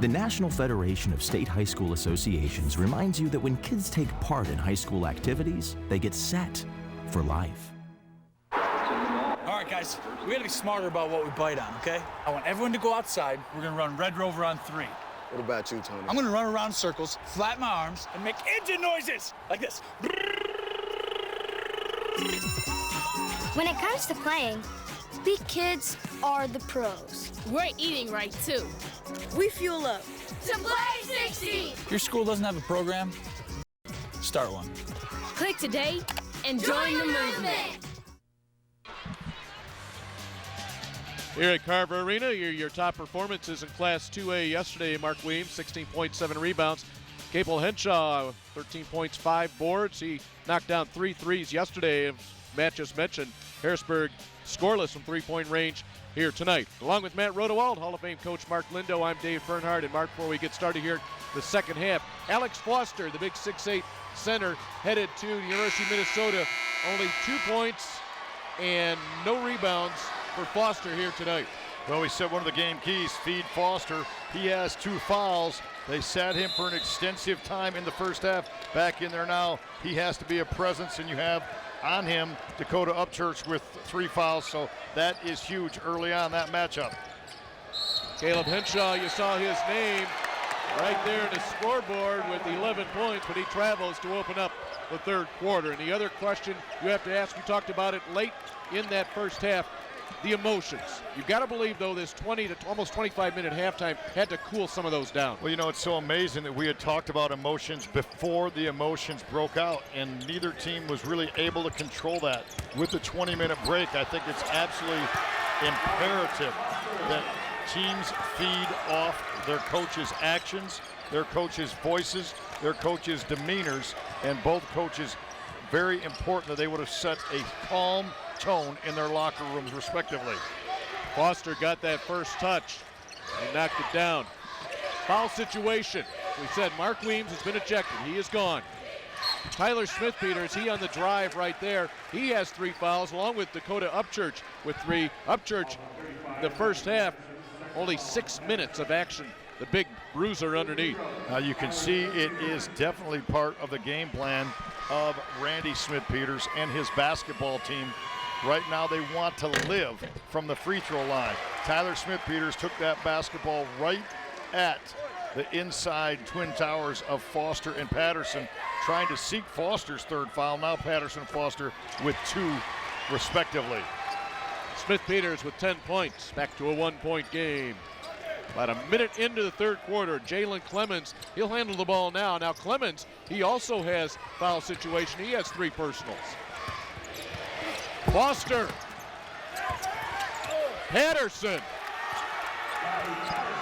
The National Federation of State High School Associations reminds you that when kids take part in high school activities, they get set for life. All right, guys, we gotta be smarter about what we bite on, okay? I want everyone to go outside. We're gonna run Red Rover on 3. What about you, Tony? I'm gonna run around in circles, flatten my arms, and make engine noises like this. When it comes to playing, we kids are the pros. We're eating right, too. We fuel up To play 60! Your school doesn't have a program? Start one. Click today and join the movement. Here at Carver Arena, your top performances in Class 2A yesterday. Mark Weems, 16.7 rebounds. Capel Henshaw, 13 points, 5 boards. He knocked down 3 threes yesterday. Matt just mentioned Harrisburg scoreless from three-point range here tonight. Along with Matt Rodewald, Hall of Fame coach Mark Lindo, I'm Dave Bernhardt. And Mark, before we get started here, the second half, Alex Foster, the big 6'8" center, headed to the University of Minnesota. Only 2 points and no rebounds for Foster here tonight. Well, we said one of the game keys, feed Foster. He has 2 fouls. They sat him for an extensive time in the first half. Back in there now. He has to be a presence, and you have on him Dakota Upchurch with 3 fouls, so that is huge early on that matchup. Caleb Henshaw, you saw his name right there in the scoreboard with 11 points, but he travels to open up the third quarter. And the other question you have to ask, you talked about it late in that first half, the emotions. You've got to believe, though, this 20 to almost 25-minute halftime had to cool some of those down. Well, you know, it's so amazing that we had talked about emotions before the emotions broke out, and neither team was really able to control that. With the 20-minute break, I think it's absolutely imperative that teams feed off their coaches' actions, their coaches' voices, their coaches' demeanors, and both coaches, very important that they would have set a calm tone in their locker rooms respectively. Foster got that first touch and knocked it down. Foul situation. We said Mark Weems has been ejected. He is gone. Tyler Smith-Peters, he on the drive right there. He has 3 fouls along with Dakota Upchurch with 3. Upchurch, the first half, only 6 minutes of action. The big bruiser underneath. Now you can see it is definitely part of the game plan of Randy Smith-Peters and his basketball team. Right now they want to live from the free throw line. Tyler Smith-Peters took that basketball right at the inside twin towers of Foster and Patterson, trying to seek Foster's 3rd foul. Now Patterson and Foster with 2 respectively. Smith-Peters with 10 points, back to a 1-point game. About a minute into the third quarter, Jalen Clemens, he'll handle the ball now. Now Clemens, he also has foul situation. He has 3 personals. Foster. Patterson.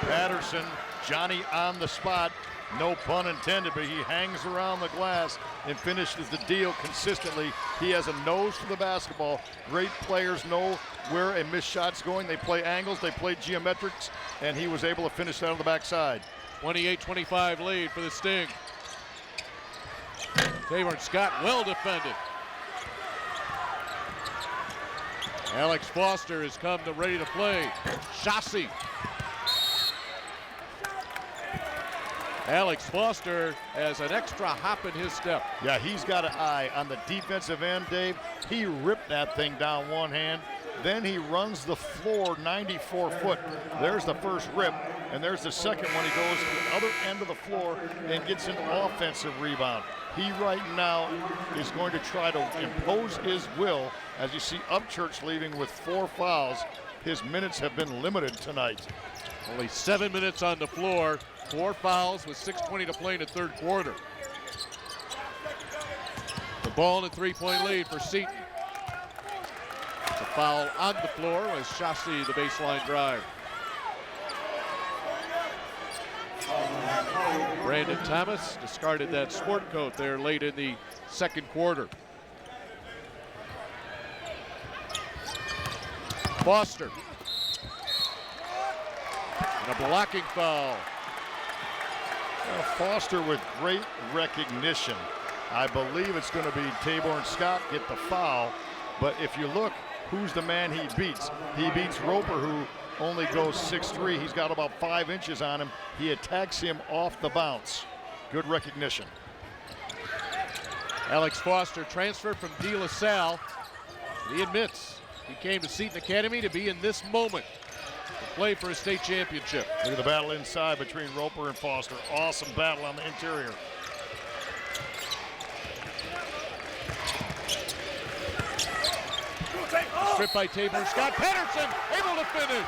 Patterson, Johnny on the spot. No pun intended, but he hangs around the glass and finishes the deal consistently. He has a nose for the basketball. Great players know where a missed shot's going. They play angles, they play geometrics, and he was able to finish that on the backside. 28-25 lead for the Sting. Tabor Scott well defended. Alex Foster has come to ready to play. Chassis. Alex Foster has an extra hop in his step. Yeah, he's got an eye on the defensive end, Dave. He ripped that thing down one hand. Then he runs the floor 94 foot. There's the first rip, and there's the second one. He goes to the other end of the floor and gets an offensive rebound. He right now is going to try to impose his will. As you see Upchurch leaving with 4 fouls. His minutes have been limited tonight. Only 7 minutes on the floor, 4 fouls with 6:20 to play in the third quarter. The ball in a 3-point lead for Seton. It's a foul on the floor as Chassis the baseline drive. Brandon Thomas discarded that sport coat there late in the second quarter. Foster. And a blocking foul. Well, Foster with great recognition. I believe it's going to be Tabor Scott get the foul. But if you look, who's the man he beats? He beats Roper, who only goes 6'3". He's got about 5 inches on him. He attacks him off the bounce. Good recognition. Alex Foster transferred from De La Salle. He admits he came to Seton Academy to be in this moment, to play for a state championship. Look at the battle inside between Roper and Foster. Awesome battle on the interior. Stripped by Tabor Scott. Patterson able to finish.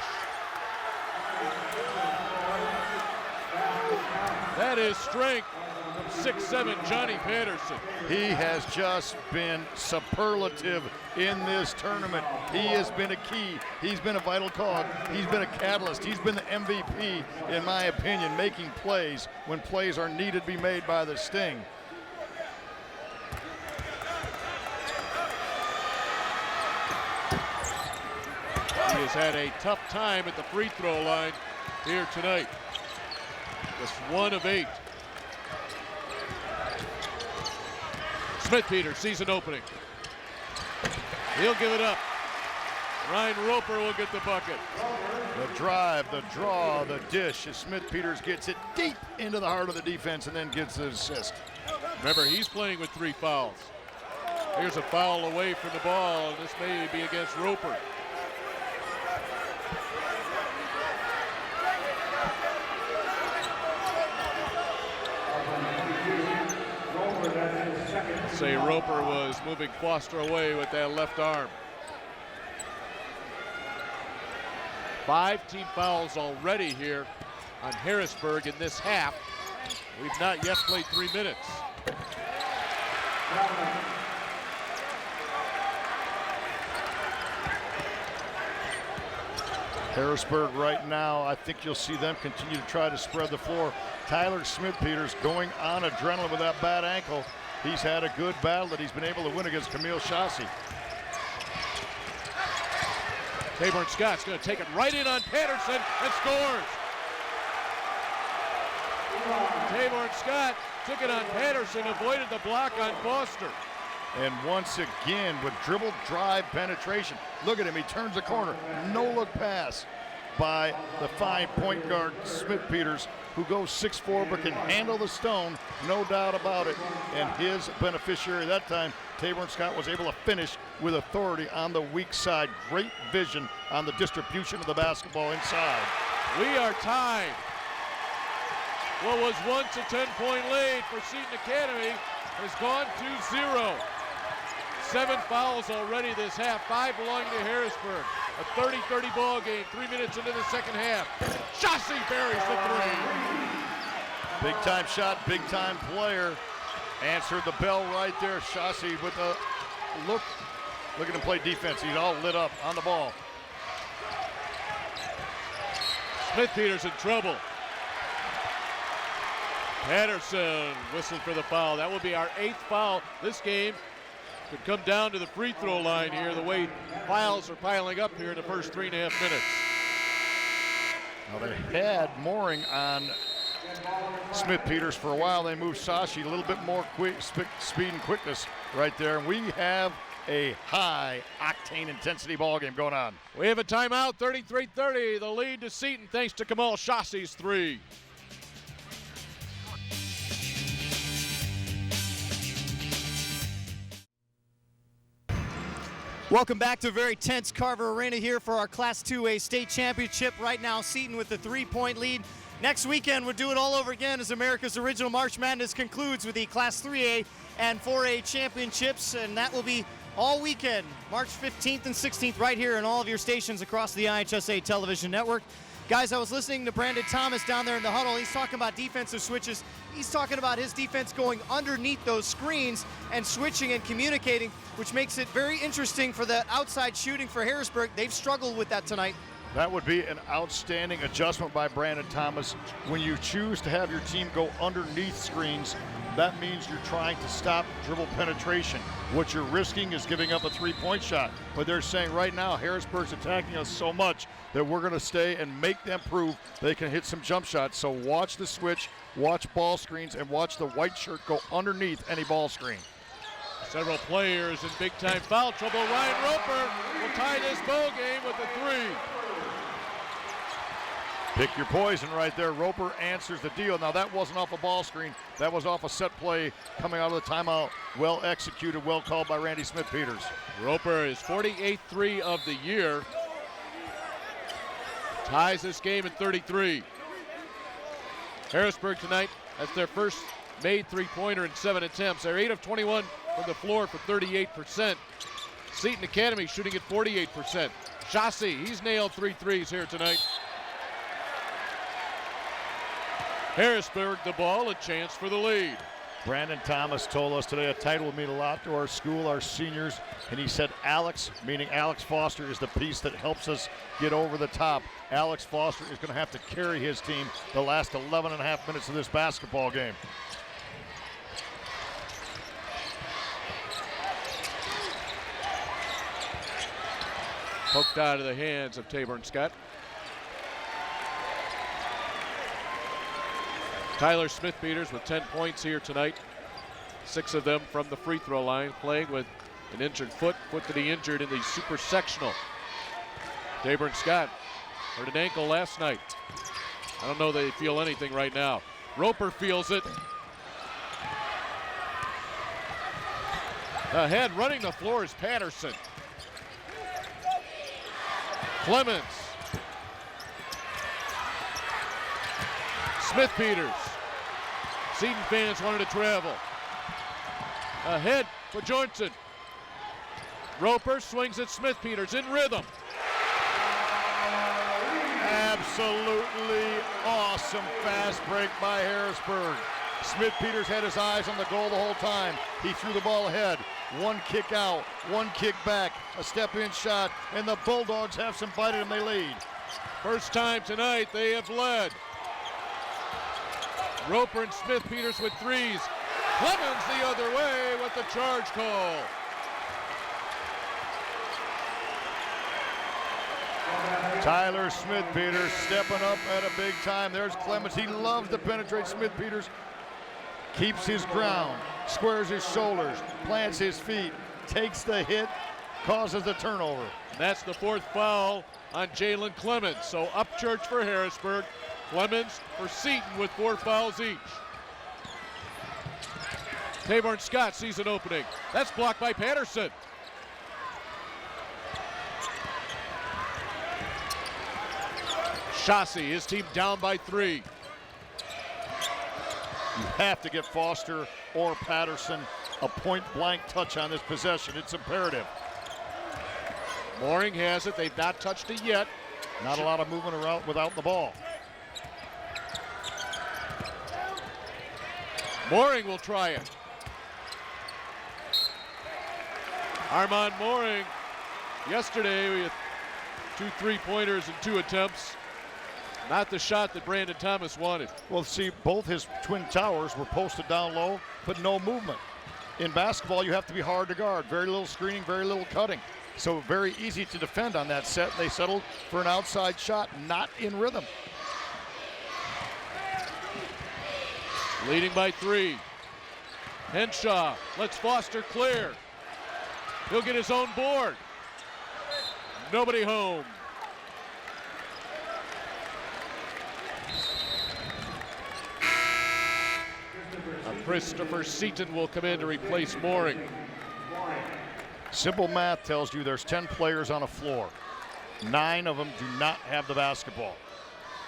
That is strength from 6'7" Johnny Patterson. He has just been superlative in this tournament. He has been a key. He's been a vital cog. He's been a catalyst. He's been the MVP, in my opinion, making plays when plays are needed to be made by the Sting. He has had a tough time at the free throw line here tonight. Just 1 of 8. Smith-Peters, season opening. He'll give it up. Ryan Roper will get the bucket. The drive, the draw, the dish as Smith-Peters gets it deep into the heart of the defense and then gets the assist. Remember, he's playing with 3 fouls. Here's a foul away from the ball, and this may be against Roper. Say Roper was moving Foster away with that left arm. 5 team fouls already here on Harrisburg in this half. We've not yet played 3 minutes. Harrisburg right now, I think you'll see them continue to try to spread the floor. Tyler Smith-Peters going on adrenaline with that bad ankle. He's had a good battle that he's been able to win against Camille Chassis. Tabor Scott's going to take it right in on Patterson and scores. Tabor Scott took it on Patterson, avoided the block on Foster. And once again, with dribble drive penetration. Look at him, he turns the corner. No look pass by the fine point guard Smith-Peters, who goes 6'4", but can handle the stone, no doubt about it. And his beneficiary that time, Tabor Scott, was able to finish with authority on the weak side. Great vision on the distribution of the basketball inside. We are tied. What was once a 10-point lead for Seton Academy has gone to 0. 7 fouls already this half, 5 belonging to Harrisburg. A 30-30 ball game, 3 minutes into the second half. Chassis buries the 3. Big time shot, big time player. Answered the bell right there. Chassis with a look. Look at him play defense. He's all lit up on the ball. Smith-Peters in trouble. Patterson whistled for the foul. That will be our 8th foul. This game could come down to the free throw line here, the way fouls are piling up here in the first 3.5 minutes. Now they had Mooring on Smith-Peters for a while. They moved Sashi a little bit more speed and quickness right there. And we have a high octane intensity ball game going on. We have a timeout, 33-30, the lead to Seton thanks to Kamal Shassi's three. Welcome back to a very tense Carver Arena here for our Class 2A state championship. Right now, Seton with the 3-point lead. Next weekend, we'll do it all over again as America's Original March Madness concludes with the Class 3A and 4A championships, and that will be all weekend, March 15th and 16th, right here in all of your stations across the IHSA television network. Guys, I was listening to Brandon Thomas down there in the huddle. He's talking about defensive switches. He's talking about his defense going underneath those screens and switching and communicating, which makes it very interesting for the outside shooting for Harrisburg. They've struggled with that tonight. That would be an outstanding adjustment by Brandon Thomas. When you choose to have your team go underneath screens, that means you're trying to stop dribble penetration. What you're risking is giving up a three-point shot. But they're saying right now, Harrisburg's attacking us so much that we're going to stay and make them prove they can hit some jump shots. So watch the switch, watch ball screens, and watch the white shirt go underneath any ball screen. Several players in big-time foul trouble. Ryan Roper will tie this ball game with a three. Pick your poison right there. Roper answers the deal. Now that wasn't off a ball screen. That was off a set play coming out of the timeout. Well executed, well called by Randy Smith-Peters. Roper is 48th three of the year. Ties this game at 33. Harrisburg tonight, that's their first made three-pointer in 7 attempts. They're 8 of 21 from the floor for 38%. Seton Academy shooting at 48%. Chassis, he's nailed 3 threes here tonight. Harrisburg the ball, a chance for the lead. Brandon Thomas told us today a title will mean a lot to our school, our seniors, and he said Alex, meaning Alex Foster, is the piece that helps us get over the top. Alex Foster is going to have to carry his team the last 11 and a half minutes of this basketball game. Poked out of the hands of Taborn Scott. Tyler Smith-Peters with 10 points here tonight. 6 of them from the free throw line, playing with an injured foot that he injured in the super sectional. Taborn Scott hurt an ankle last night. I don't know that they feel anything right now. Roper feels it. Ahead, running the floor is Patterson. Clemens. Smith-Peters. Seton fans wanted to travel. Ahead for Johnson. Roper swings at Smith-Peters in rhythm. Absolutely awesome fast break by Harrisburg. Smith-Peters had his eyes on the goal the whole time. He threw the ball ahead. One kick out, one kick back, a step-in shot, and the Bulldogs have some bite and they lead. First time tonight they have led. Roper and Smith-Peters with threes. Clemens the other way with the charge call. Tyler Smith-Peters stepping up at a big time. There's Clemens. He loves to penetrate Smith-Peters. Keeps his ground, squares his shoulders, plants his feet, takes the hit, causes the turnover. And that's the 4th foul on Jalen Clemens. So Upchurch for Harrisburg. Clemens for Seton with 4 fouls each. Taborn Scott sees an opening. That's blocked by Patterson. Chassis, his team down by 3. You have to get Foster or Patterson a point-blank touch on this possession. It's imperative. Mooring has it. They've not touched it yet. Not a lot of movement around without the ball. Mooring will try it. Armand Mooring, yesterday we had 2 3-pointers and 2 attempts. Not the shot that Brandon Thomas wanted. Well, see, both his twin towers were posted down low, but no movement. In basketball, you have to be hard to guard. Very little screening, very little cutting. So very easy to defend on that set. They settled for an outside shot, not in rhythm. Leading by 3. Henshaw lets Foster clear. He'll get his own board. Nobody home. Christopher Seton will come in to replace Mooring. Simple math tells you there's 10 players on a floor. 9 of them do not have the basketball.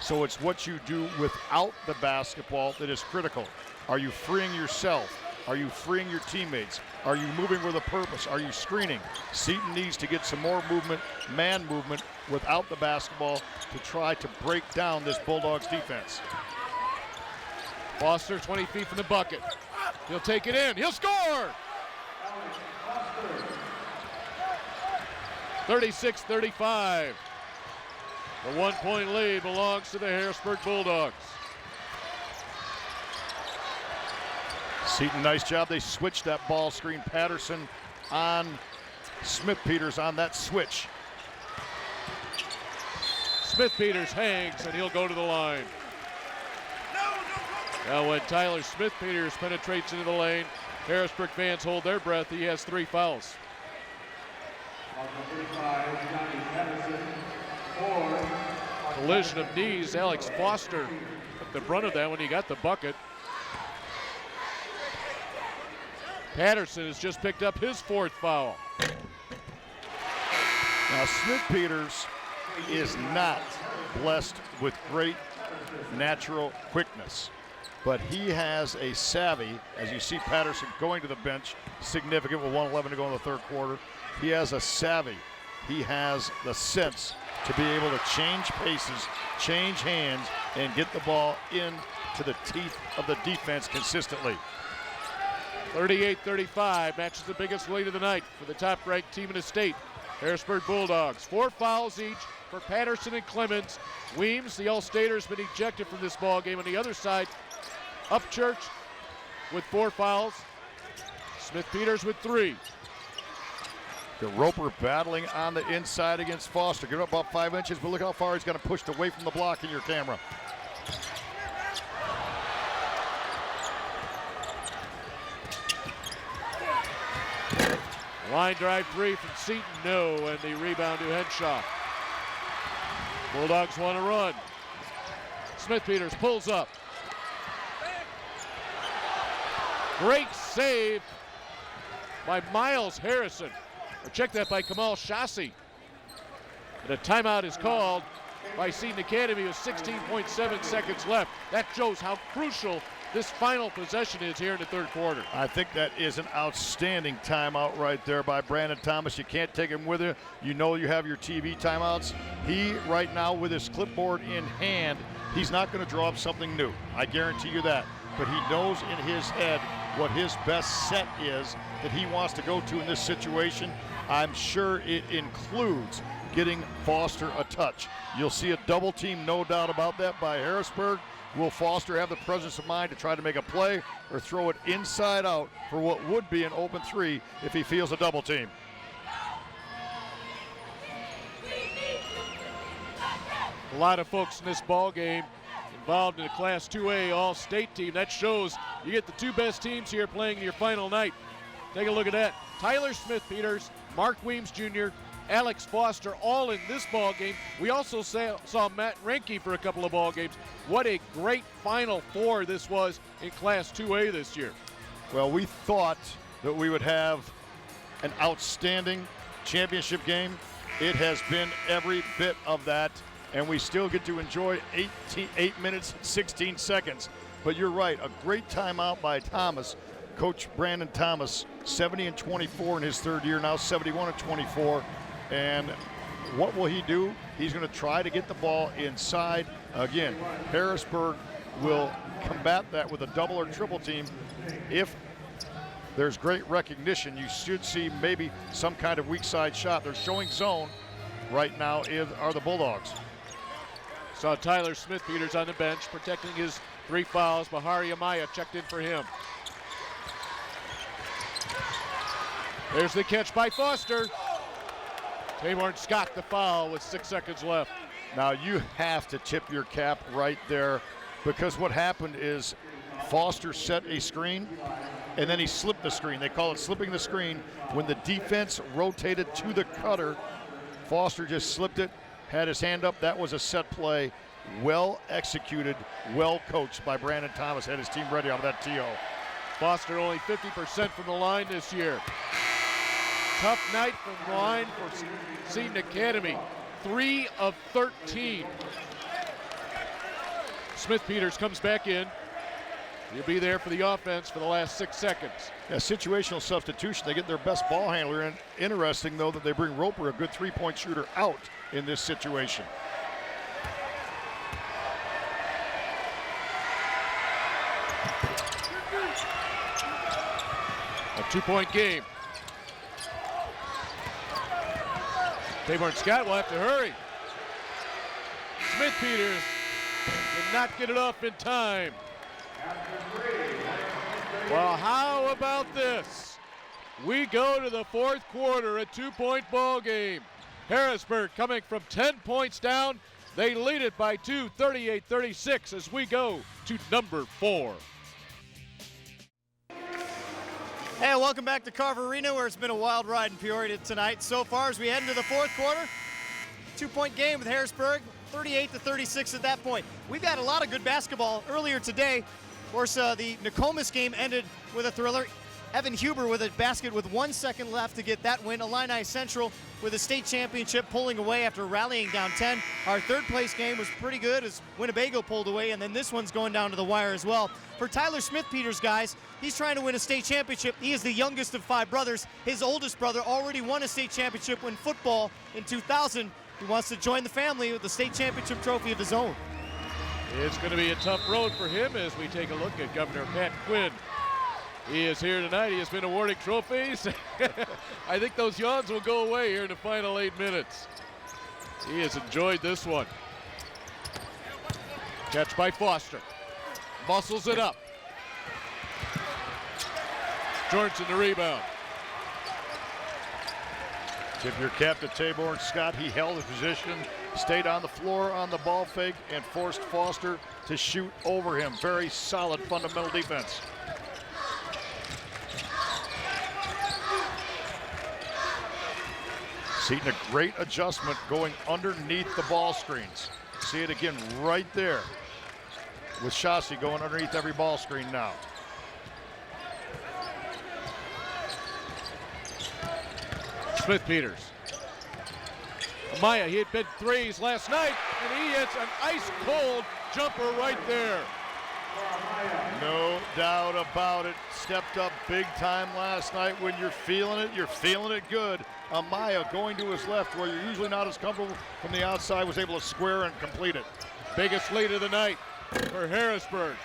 So it's what you do without the basketball that is critical. Are you freeing yourself? Are you freeing your teammates? Are you moving with a purpose? Are you screening? Seton needs to get some more movement, man movement, without the basketball to try to break down this Bulldogs defense. Foster 20 feet from the bucket. He'll take it in. He'll score! 36-35. The 1-point lead belongs to the Harrisburg Bulldogs. Seton, nice job. They switched that ball screen. Patterson on Smith-Peters on that switch. Smith-Peters hangs, and he'll go to the line. Now when Tyler Smith-Peters penetrates into the lane, Harrisburg fans hold their breath. He has 3 fouls. Collision of knees. Alex Foster took the brunt of that when he got the bucket. Patterson has just picked up his 4th foul. Now Smith-Peters is not blessed with great natural quickness, but he has a savvy, as you see Patterson going to the bench, significant with 1:11 to go in the 3rd quarter. He has a savvy. He has the sense to be able to change paces, change hands, and get the ball into the teeth of the defense consistently. 38-35 matches the biggest lead of the night for the top-ranked team in the state, Harrisburg Bulldogs. 4 fouls each for Patterson and Clemens. Weems, the All-Stater, has been ejected from this ball game. On the other side, Upchurch with 4 fouls. Smith-Peters with 3. The Roper battling on the inside against Foster. Give up about 5 inches, but look how far he's got him pushed away from the block in your camera. Line drive 3 from Seton, no, and the rebound to Henshaw. Bulldogs want to run. Smith-Peters pulls up. Great save by Miles Harrison. Or check that by Kamal Shasi. And a timeout is called by Seton Academy with 16.7 seconds left. That shows how crucial this final possession is here in the 3rd quarter. I think that is an outstanding timeout right there by Brandon Thomas. You can't take him with you. You know you have your TV timeouts. He, right now, with his clipboard in hand, he's not going to draw up something new. I guarantee you that. But he knows in his head what his best set is that he wants to go to in this situation. I'm sure it includes getting Foster a touch. You'll see a double team, no doubt about that, by Harrisburg. Will Foster have the presence of mind to try to make a play or throw it inside out for what would be an open 3 if he feels a double team? A lot of folks in this ball game involved in the Class 2A All-State team. That shows you get the 2 best teams here playing in your final night. Take a look at that. Tyler Smith-Peters, Mark Weems Jr., Alex Foster, all in this ball game. We also saw Matt Renke for a couple of ball games. What a great Final Four this was in Class 2A this year. Well, we thought that we would have an outstanding championship game. It has been every bit of that, and we still get to enjoy 8 minutes, 16 seconds. But you're right, a great timeout by Thomas. Coach Brandon Thomas, 70-24 in his 3rd year, now 71-24. And what will he do? He's going to try to get the ball inside. Again, Harrisburg will combat that with a double or triple team. If there's great recognition, you should see maybe some kind of weak side shot. They're showing zone right now are the Bulldogs. Saw Tyler Smith-Peters on the bench protecting his 3 fouls. Bahari Amaya checked in for him. There's the catch by Foster. Taymor Scott the foul with 6 seconds left. Now you have to tip your cap right there, because what happened is Foster set a screen, and then he slipped the screen. They call it slipping the screen. When the defense rotated to the cutter, Foster just slipped it, had his hand up. That was a set play. Well executed, well coached by Brandon Thomas. Had his team ready out of that TO. Foster only 50% from the line this year. Tough night from the line for Seton Academy. 3 of 13. Smith-Peters comes back in. He'll be there for the offense for the last 6 seconds. Yeah, situational substitution. They get their best ball handler in. Interesting, though, that they bring Roper, a good three-point shooter, out in this situation. A 2-point game. Tabor and Scott will have to hurry. Smith-Peters did not get it off in time. Well, how about this? We go to the fourth quarter, a 2-point ball game. Harrisburg coming from 10 points down. They lead it by 2, 38-36 as we go to number 4. Hey, welcome back to Carver Arena, where it's been a wild ride in Peoria tonight. So far, as we head into the fourth quarter, 2-point game with Harrisburg, 38-36 at that point. We've got a lot of good basketball earlier today. Of course, the Nokomis game ended with a thriller. Evan Huber with a basket with 1 second left to get that win. Illini Central with a state championship pulling away after rallying down 10. Our third place game was pretty good as Winnebago pulled away, and then this one's going down to the wire as well. For Tyler Smith-Peters, guys, he's trying to win a state championship. He is the youngest of 5 brothers. His oldest brother already won a state championship in football in 2000. He wants to join the family with the state championship trophy of his own. It's going to be a tough road for him as we take a look at Governor Pat Quinn. He is here tonight. He has been awarding trophies. I think those yawns will go away here in the final 8 minutes. He has enjoyed this one. Catch by Foster. Muscles it up. Jorgensen the rebound. Tip your cap to Tabor and Scott. He held his position, stayed on the floor on the ball fake, and forced Foster to shoot over him. Very solid fundamental defense. Seton, a great adjustment going underneath the ball screens. See it again right there with Chassis going underneath every ball screen now. Smith-Peters. Amaya, he had been threes last night, and he hits an ice-cold jumper right there. No doubt about it. Stepped up big time last night. When you're feeling it good. Amaya going to his left where you're usually not as comfortable from the outside, was able to square and complete it. Biggest lead of the night for Harrisburg.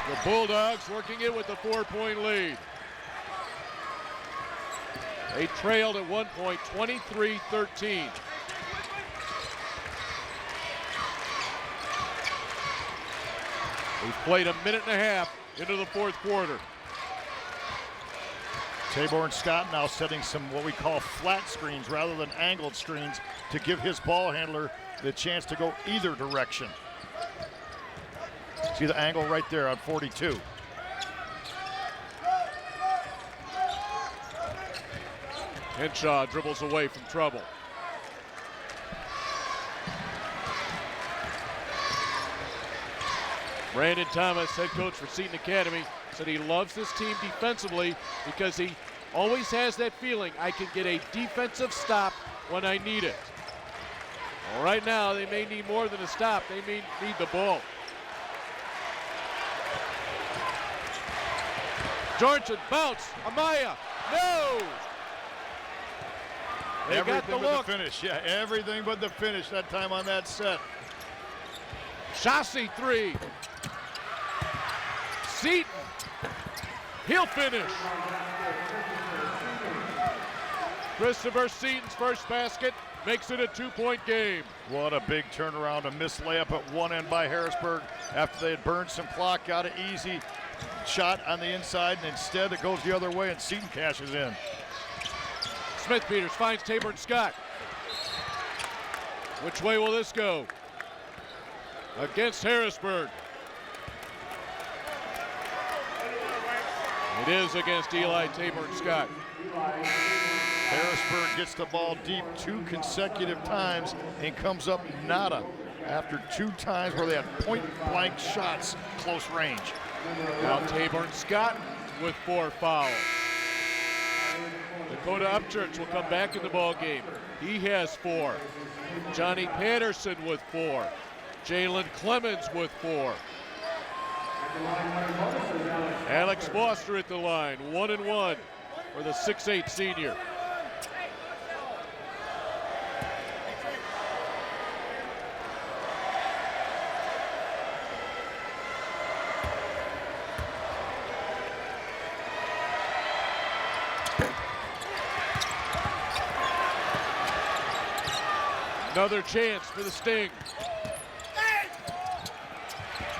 The Bulldogs working it with a 4-point lead. They trailed at one point, 23-13. We've played a minute and a half into the fourth quarter. Tabor and Scott now setting some what we call flat screens rather than angled screens to give his ball handler the chance to go either direction. See the angle right there on 42. Henshaw dribbles away from trouble. Brandon Thomas, head coach for Seton Academy, said he loves this team defensively because he always has that feeling I can get a defensive stop when I need it. Well, right now they may need more than a stop. They may need the ball. Jorgensen, bounce, Amaya, no! They got the Everything but look. the finish. Yeah, everything but the finish that time on that set. Chassis three. Seton, he'll finish. Christopher Seton's first basket makes it a 2-point game. What a big turnaround, a missed layup at one end by Harrisburg after they had burned some clock, got an easy shot on the inside, and instead it goes the other way and Seton cashes in. Smith-Peters finds Tabor and Scott. Which way will this go? against Harrisburg. It is against Eli, Tabor, and Scott. Harrisburg gets the ball deep 2 consecutive times and comes up nada after 2 times where they had point-blank shots close range. Now Tabor and Scott with 4 fouls. Dakota Upchurch will come back in the ball game. He has 4. Johnny Patterson with 4. Jalen Clemens with 4. Alex Foster at the line, 1-1 for the 6'8" senior. Another chance for the Sting.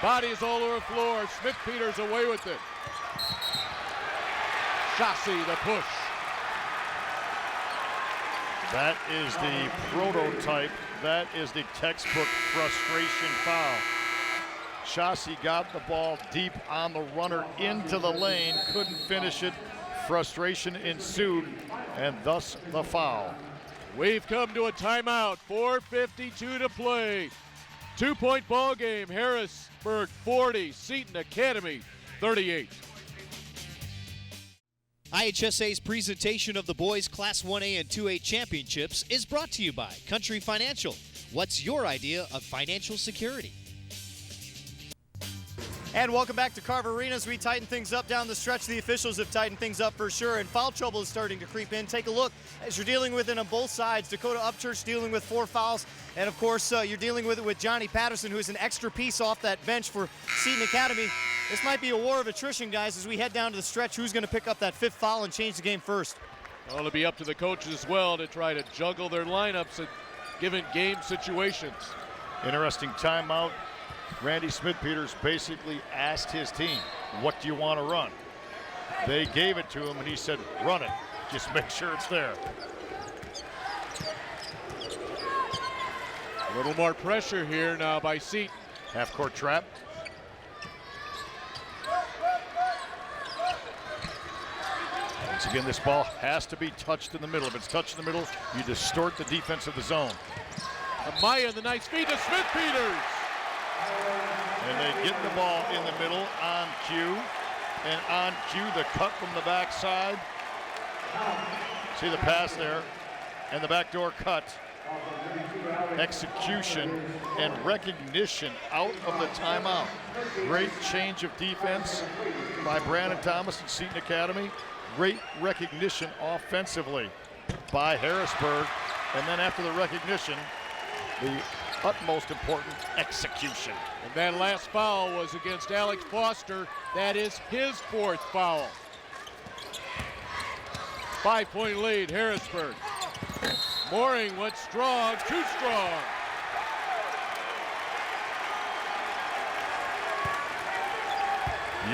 Bodies all over the floor. Smith-Peters away with it. Chassis the push. That is the prototype. That is the textbook frustration foul. Chassis got the ball deep on the runner into the lane, couldn't finish it. Frustration ensued, and thus the foul. We've come to a timeout. 4:52 to play. 2-point ball game. Harrisburg 40, Seton Academy 38. IHSA's presentation of the boys Class 1A and 2A championships is brought to you by Country Financial. What's your idea of financial security? And welcome back to Carver Arena as we tighten things up down the stretch. The officials have tightened things up for sure, and foul trouble is starting to creep in. Take a look as you're dealing with it on both sides. Dakota Upchurch dealing with 4 fouls, and of course you're dealing with it with Johnny Patterson, who is an extra piece off that bench for Seton Academy. This might be a war of attrition, guys, as we head down to the stretch. Who's going to pick up that 5th foul and change the game first? Well, it'll be up to the coaches as well to try to juggle their lineups at given game situations. Interesting timeout. Randy Smith-Peters basically asked his team, what do you want to run? They gave it to him, and he said, run it. Just make sure it's there. A little more pressure here now by Seton. Half-court trap. Once again, this ball has to be touched in the middle. If it's touched in the middle, you distort the defense of the zone. Amaya, the nice feed to Smith-Peters. And they get the ball in the middle on cue. And on cue, the cut from the backside. See the pass there. And the backdoor cut. Execution and recognition out of the timeout. Great change of defense by Brandon Thomas and Seton Academy. Great recognition offensively by Harrisburg. And then after the recognition, the utmost important execution. And that last foul was against Alex Foster. That is his 4th foul. 5-point lead, Harrisburg. Mooring went strong, too strong.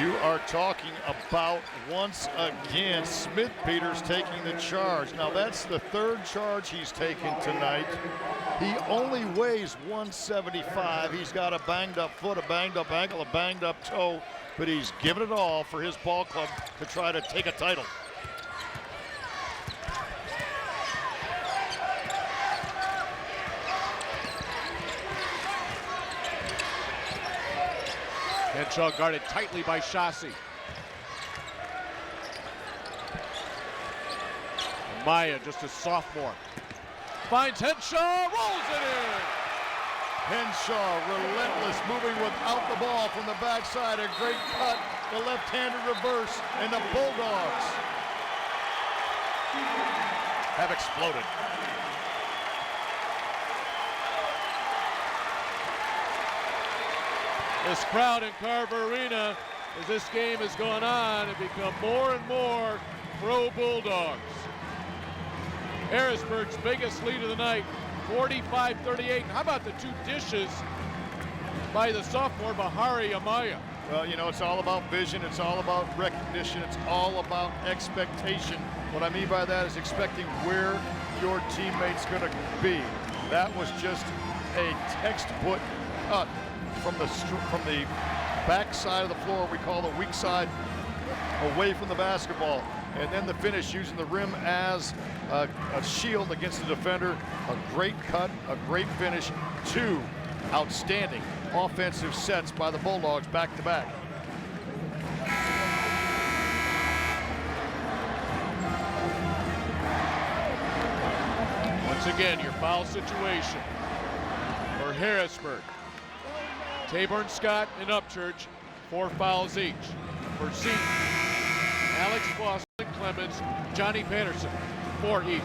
You are talking about, once again, Smith-Peters taking the charge. Now, that's the 3rd charge he's taken tonight. He only weighs 175. He's got a banged-up foot, a banged-up ankle, a banged-up toe, but he's given it all for his ball club to try to take a title. Henshaw guarded tightly by Chassis. Maya, just a sophomore. Finds Henshaw, rolls it in. Henshaw, relentless, moving without the ball from the backside. A great cut, the left-handed reverse, and the Bulldogs have exploded. This crowd in Carver Arena, as this game has gone on, have become more and more pro-Bulldogs. Harrisburg's biggest lead of the night, 45-38. How about the 2 dishes by the sophomore Bahari Amaya? Well, you know, it's all about vision. It's all about recognition. It's all about expectation. What I mean by that is expecting where your teammate's going to be. That was just a textbook cut from the back side of the floor, we call the weak side, away from the basketball. And then the finish using the rim as a shield against the defender. A great cut, a great finish. 2 outstanding offensive sets by the Bulldogs back to back. Once again, your foul situation for Harrisburg. Taborn, Scott, and Upchurch, 4 fouls each. For Seton, Alex Foster, Clemens, Johnny Patterson, 4 each.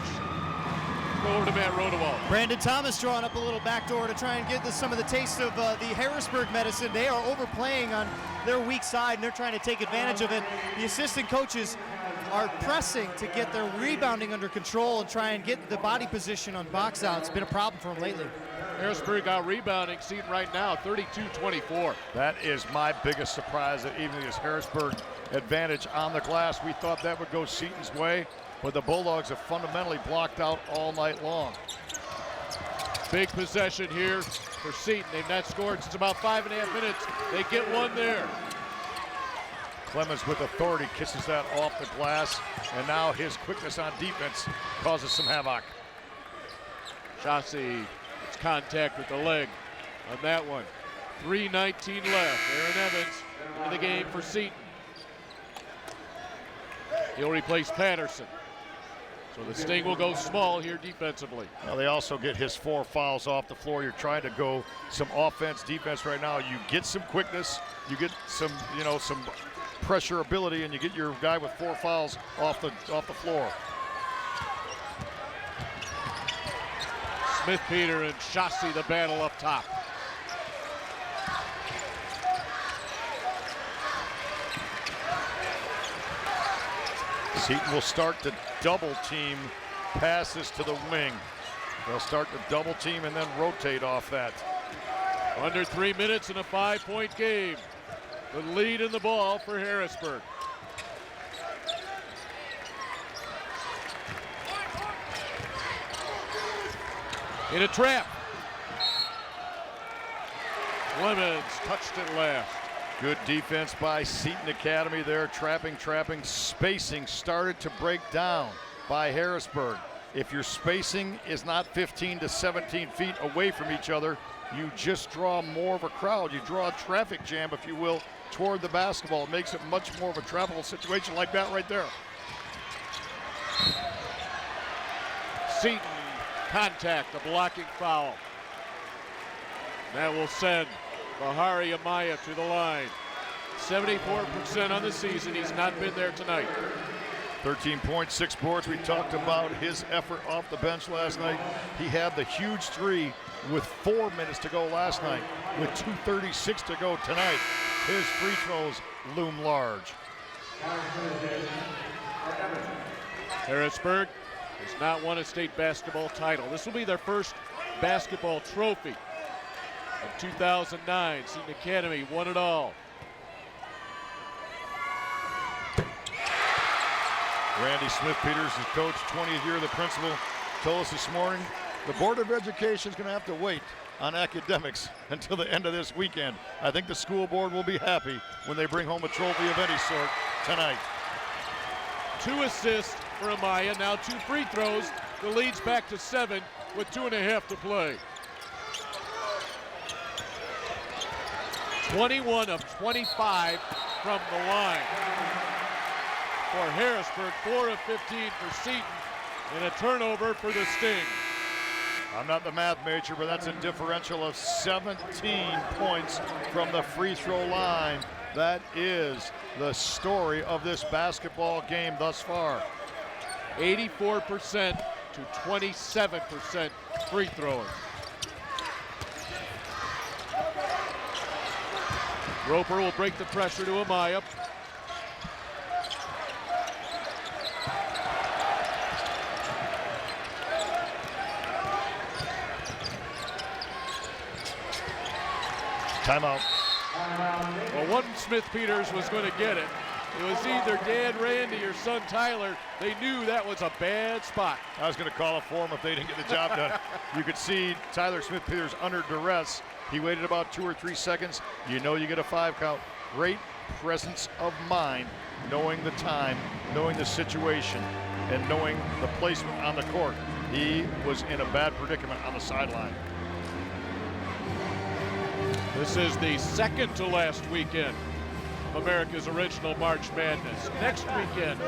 Go over to Matt Rodewald. Brandon Thomas drawing up a little backdoor to try and get some of the taste of the Harrisburg medicine. They are overplaying on their weak side, and they're trying to take advantage of it. The assistant coaches are pressing to get their rebounding under control and try and get the body position on box out. It's been a problem for them lately. Harrisburg out rebounding Seton right now, 32-24. That is my biggest surprise, that even this Harrisburg advantage on the glass, we thought that would go Seton's way, but the Bulldogs have fundamentally blocked out all night long. Big possession here for Seton. They've not scored since about 5.5 minutes. They get one there. Clemens with authority kisses that off the glass, and now his quickness on defense causes some havoc. Chauncey gets contact with the leg on that one. 3:19 left. Aaron Evans in the game for Seton. He'll replace Patterson. So the Sting will go small here defensively. Now they also get his 4 fouls off the floor. You're trying to go some offense, defense right now. You get some quickness, you get some, some pressure ability, and you get your guy with 4 fouls off the floor. Smith, Peter, and Chauncey the battle up top. Seton will start to double team passes to the wing. They'll start to double team and then rotate off that. Under 3 minutes in a 5-point game. The lead in the ball for Harrisburg. In a trap. Clemens touched it last. Good defense by Seton Academy there, trapping, spacing started to break down by Harrisburg. If your spacing is not 15 to 17 feet away from each other, you just draw more of a crowd. You draw a traffic jam, if you will, toward the basketball. It makes it much more of a travelable situation like that right there. Seton contact, a blocking foul. That will send Bahari Amaya to the line. 74% on the season. He's not been there tonight. 13 points, 6 boards. We talked about his effort off the bench last night. He had the huge 3 with 4 minutes to go last night. With 2:36 to go tonight, his free throws loom large. Harrisburg has not won a state basketball title. This will be their first basketball trophy. In 2009, Seton Academy won it all. Randy Smith-Peters, the coach, 20th year of the principal, told us this morning the Board of Education is going to have to wait on academics until the end of this weekend. I think the school board will be happy when they bring home a trophy of any sort tonight. 2 assists for Amaya, now 2 free throws. The lead's back to 7 with 2.5 to play. 21 of 25 from the line for Harrisburg, 4 of 15 for Seton, and a turnover for the Sting. I'm not the math major, but that's a differential of 17 points from the free throw line. That is the story of this basketball game thus far. 84% to 27% free throwing. Roper will break the pressure to Amaya. Timeout. Well, one Smith-Peters was going to get it. It was either Dad Randy or son Tyler. They knew that was a bad spot. I was going to call it for him if they didn't get the job done. You could see Tyler Smith-Peters under duress. He waited about 2 or 3 seconds. You know you get a 5 count. Great presence of mind, knowing the time, knowing the situation, and knowing the placement on the court. He was in a bad predicament on the sideline. This is the second to last weekend of America's original March Madness. Next weekend,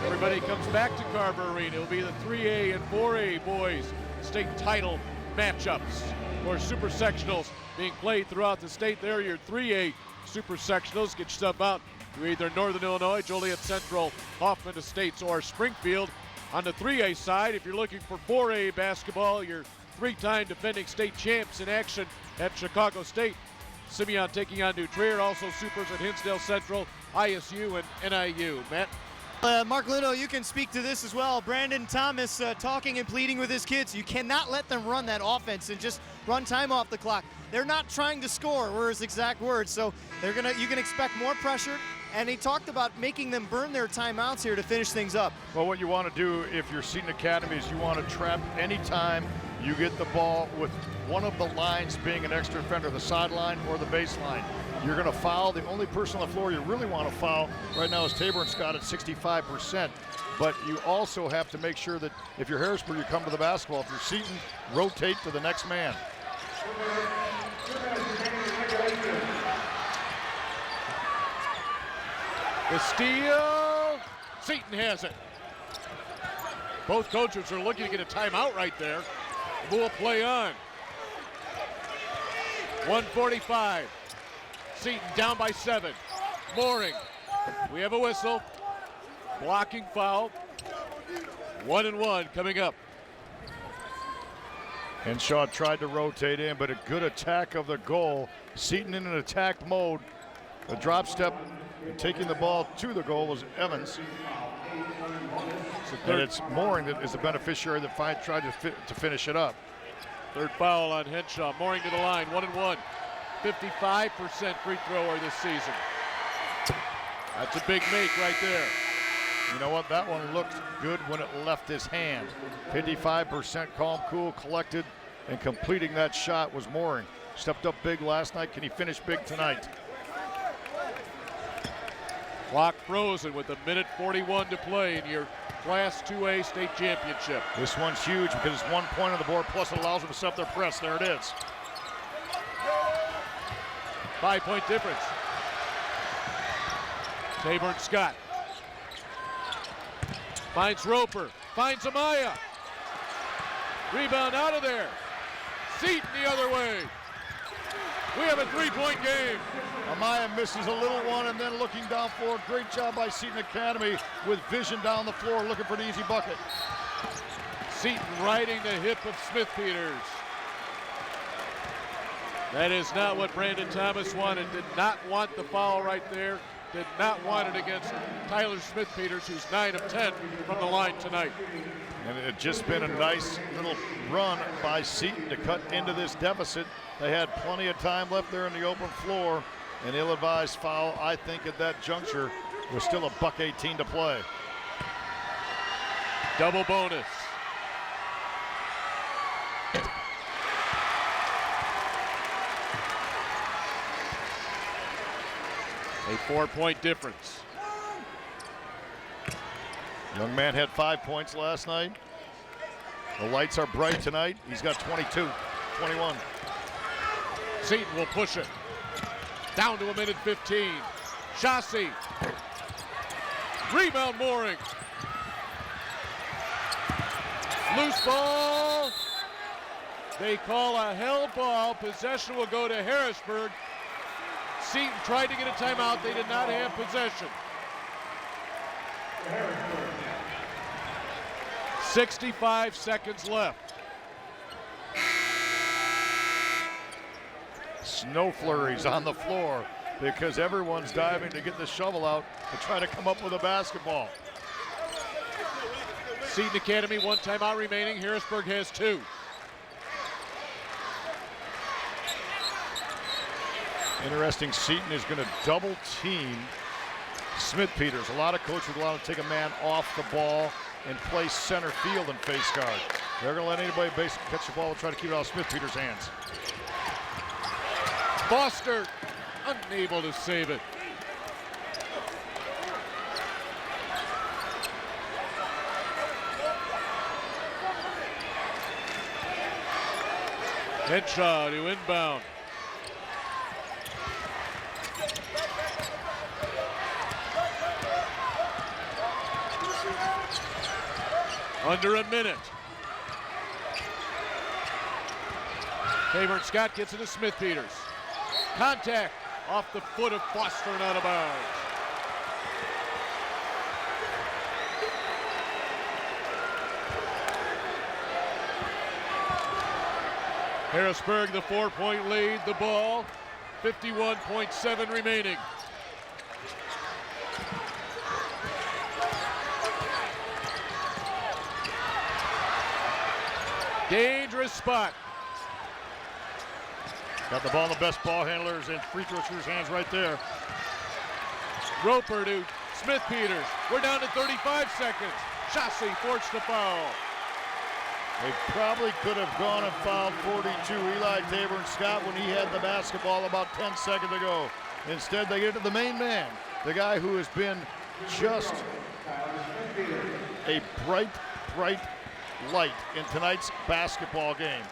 everybody comes back to Carver Arena. It'll be the 3A and 4A boys state title matchups or super sectionals being played throughout the state. There, your 3A super sectionals. Get yourself out to either Northern Illinois, Joliet Central, Hoffman Estates, or Springfield. On the 3A side, if you're looking for 4A basketball, your 3-time defending state champs in action at Chicago State. Simeon taking on New Trier. Also supers at Hinsdale Central, ISU, and NIU. Matt? Mark Lino, you can speak to this as well. Brandon Thomas talking and pleading with his kids. You cannot let them run that offense and just run time off the clock. They're not trying to score, were his exact words. So you can expect more pressure. And he talked about making them burn their timeouts here to finish things up. Well, what you want to do if you're Seton Academy is you want to trap any time you get the ball with one of the lines being an extra defender, the sideline or the baseline. You're going to foul. The only person on the floor you really want to foul right now is Tabor and Scott at 65%. But you also have to make sure that if you're Harrisburg, you come to the basketball. If you're Seton, rotate to the next man. The steal. Seton has it. Both coaches are looking to get a timeout right there. We'll play on. 1:45. Seton down by 7. Mooring. We have a whistle. Blocking foul. 1-1 coming up. Henshaw tried to rotate in, but a good attack of the goal. Seton in an attack mode. A drop step and taking the ball to the goal was Evans. And it's Mooring that is the beneficiary that tried to finish it up. Third foul on Henshaw. Mooring to the line, 1-1. 55% free thrower this season. That's a big make right there. You know what? That one looked good when it left his hand. 55% calm, cool, collected, and completing that shot was Mooring. Stepped up big last night. Can he finish big tonight? Clock frozen with 1:41 to play in your Class 2A state championship. This one's huge because it's 1 point on the board, plus it allows them to set up their press. There it is. 5-point difference. Tabor and Scott. Finds Roper. Finds Amaya. Rebound out of there. Seton the other way. We have a 3-point game. Amaya misses a little one and then looking down floor. Great job by Seton Academy with vision down the floor, looking for the easy bucket. Seton riding the hip of Smith Peters. That is not what Brandon Thomas wanted. Did not want the foul right there. Did not want it against Tyler Smith Peters, who's 9 of 10 from the line tonight. And it had just been a nice little run by Seton to cut into this deficit. They had plenty of time left there in the open floor. An ill-advised foul, I think, at that juncture. Was still a $1:18 to play. Double bonus. A 4-point difference. Young man had 5 points last night. The lights are bright tonight. He's got 22, 21. Seton will push it. Down to 1:15. Chassis. Rebound Mooring. Loose ball. They call a held ball. Possession will go to Harrisburg. Seton tried to get a timeout. They did not have possession. 65 seconds left. Snow flurries on the floor because everyone's diving to get the shovel out to try to come up with a basketball. Seton Academy, 1 timeout remaining. Harrisburg has 2. Interesting, Seton is going to double team Smith Peters. A lot of coaches will allow to take a man off the ball and play center field and face guard. They're going to let anybody basically catch the ball and try to keep it out of Smith Peters' hands. Foster unable to save it. Henshaw to inbound. Under a minute. Tabor Scott gets it to Smith-Peters. Contact off the foot of Foster and out of bounds. Harrisburg, the 4-point lead, the ball, 51.7 remaining. Dangerous spot. Got the ball in the best ball handlers and free throw shooters' hands right there. Roper to Smith-Peters. We're down to 35 seconds. Chauncey forced the foul. They probably could have gone and fouled 42 Eli Tabor and Scott when he had the basketball about 10 seconds ago. Instead, they get it to the main man, the guy who has been just a bright light in tonight's basketball game.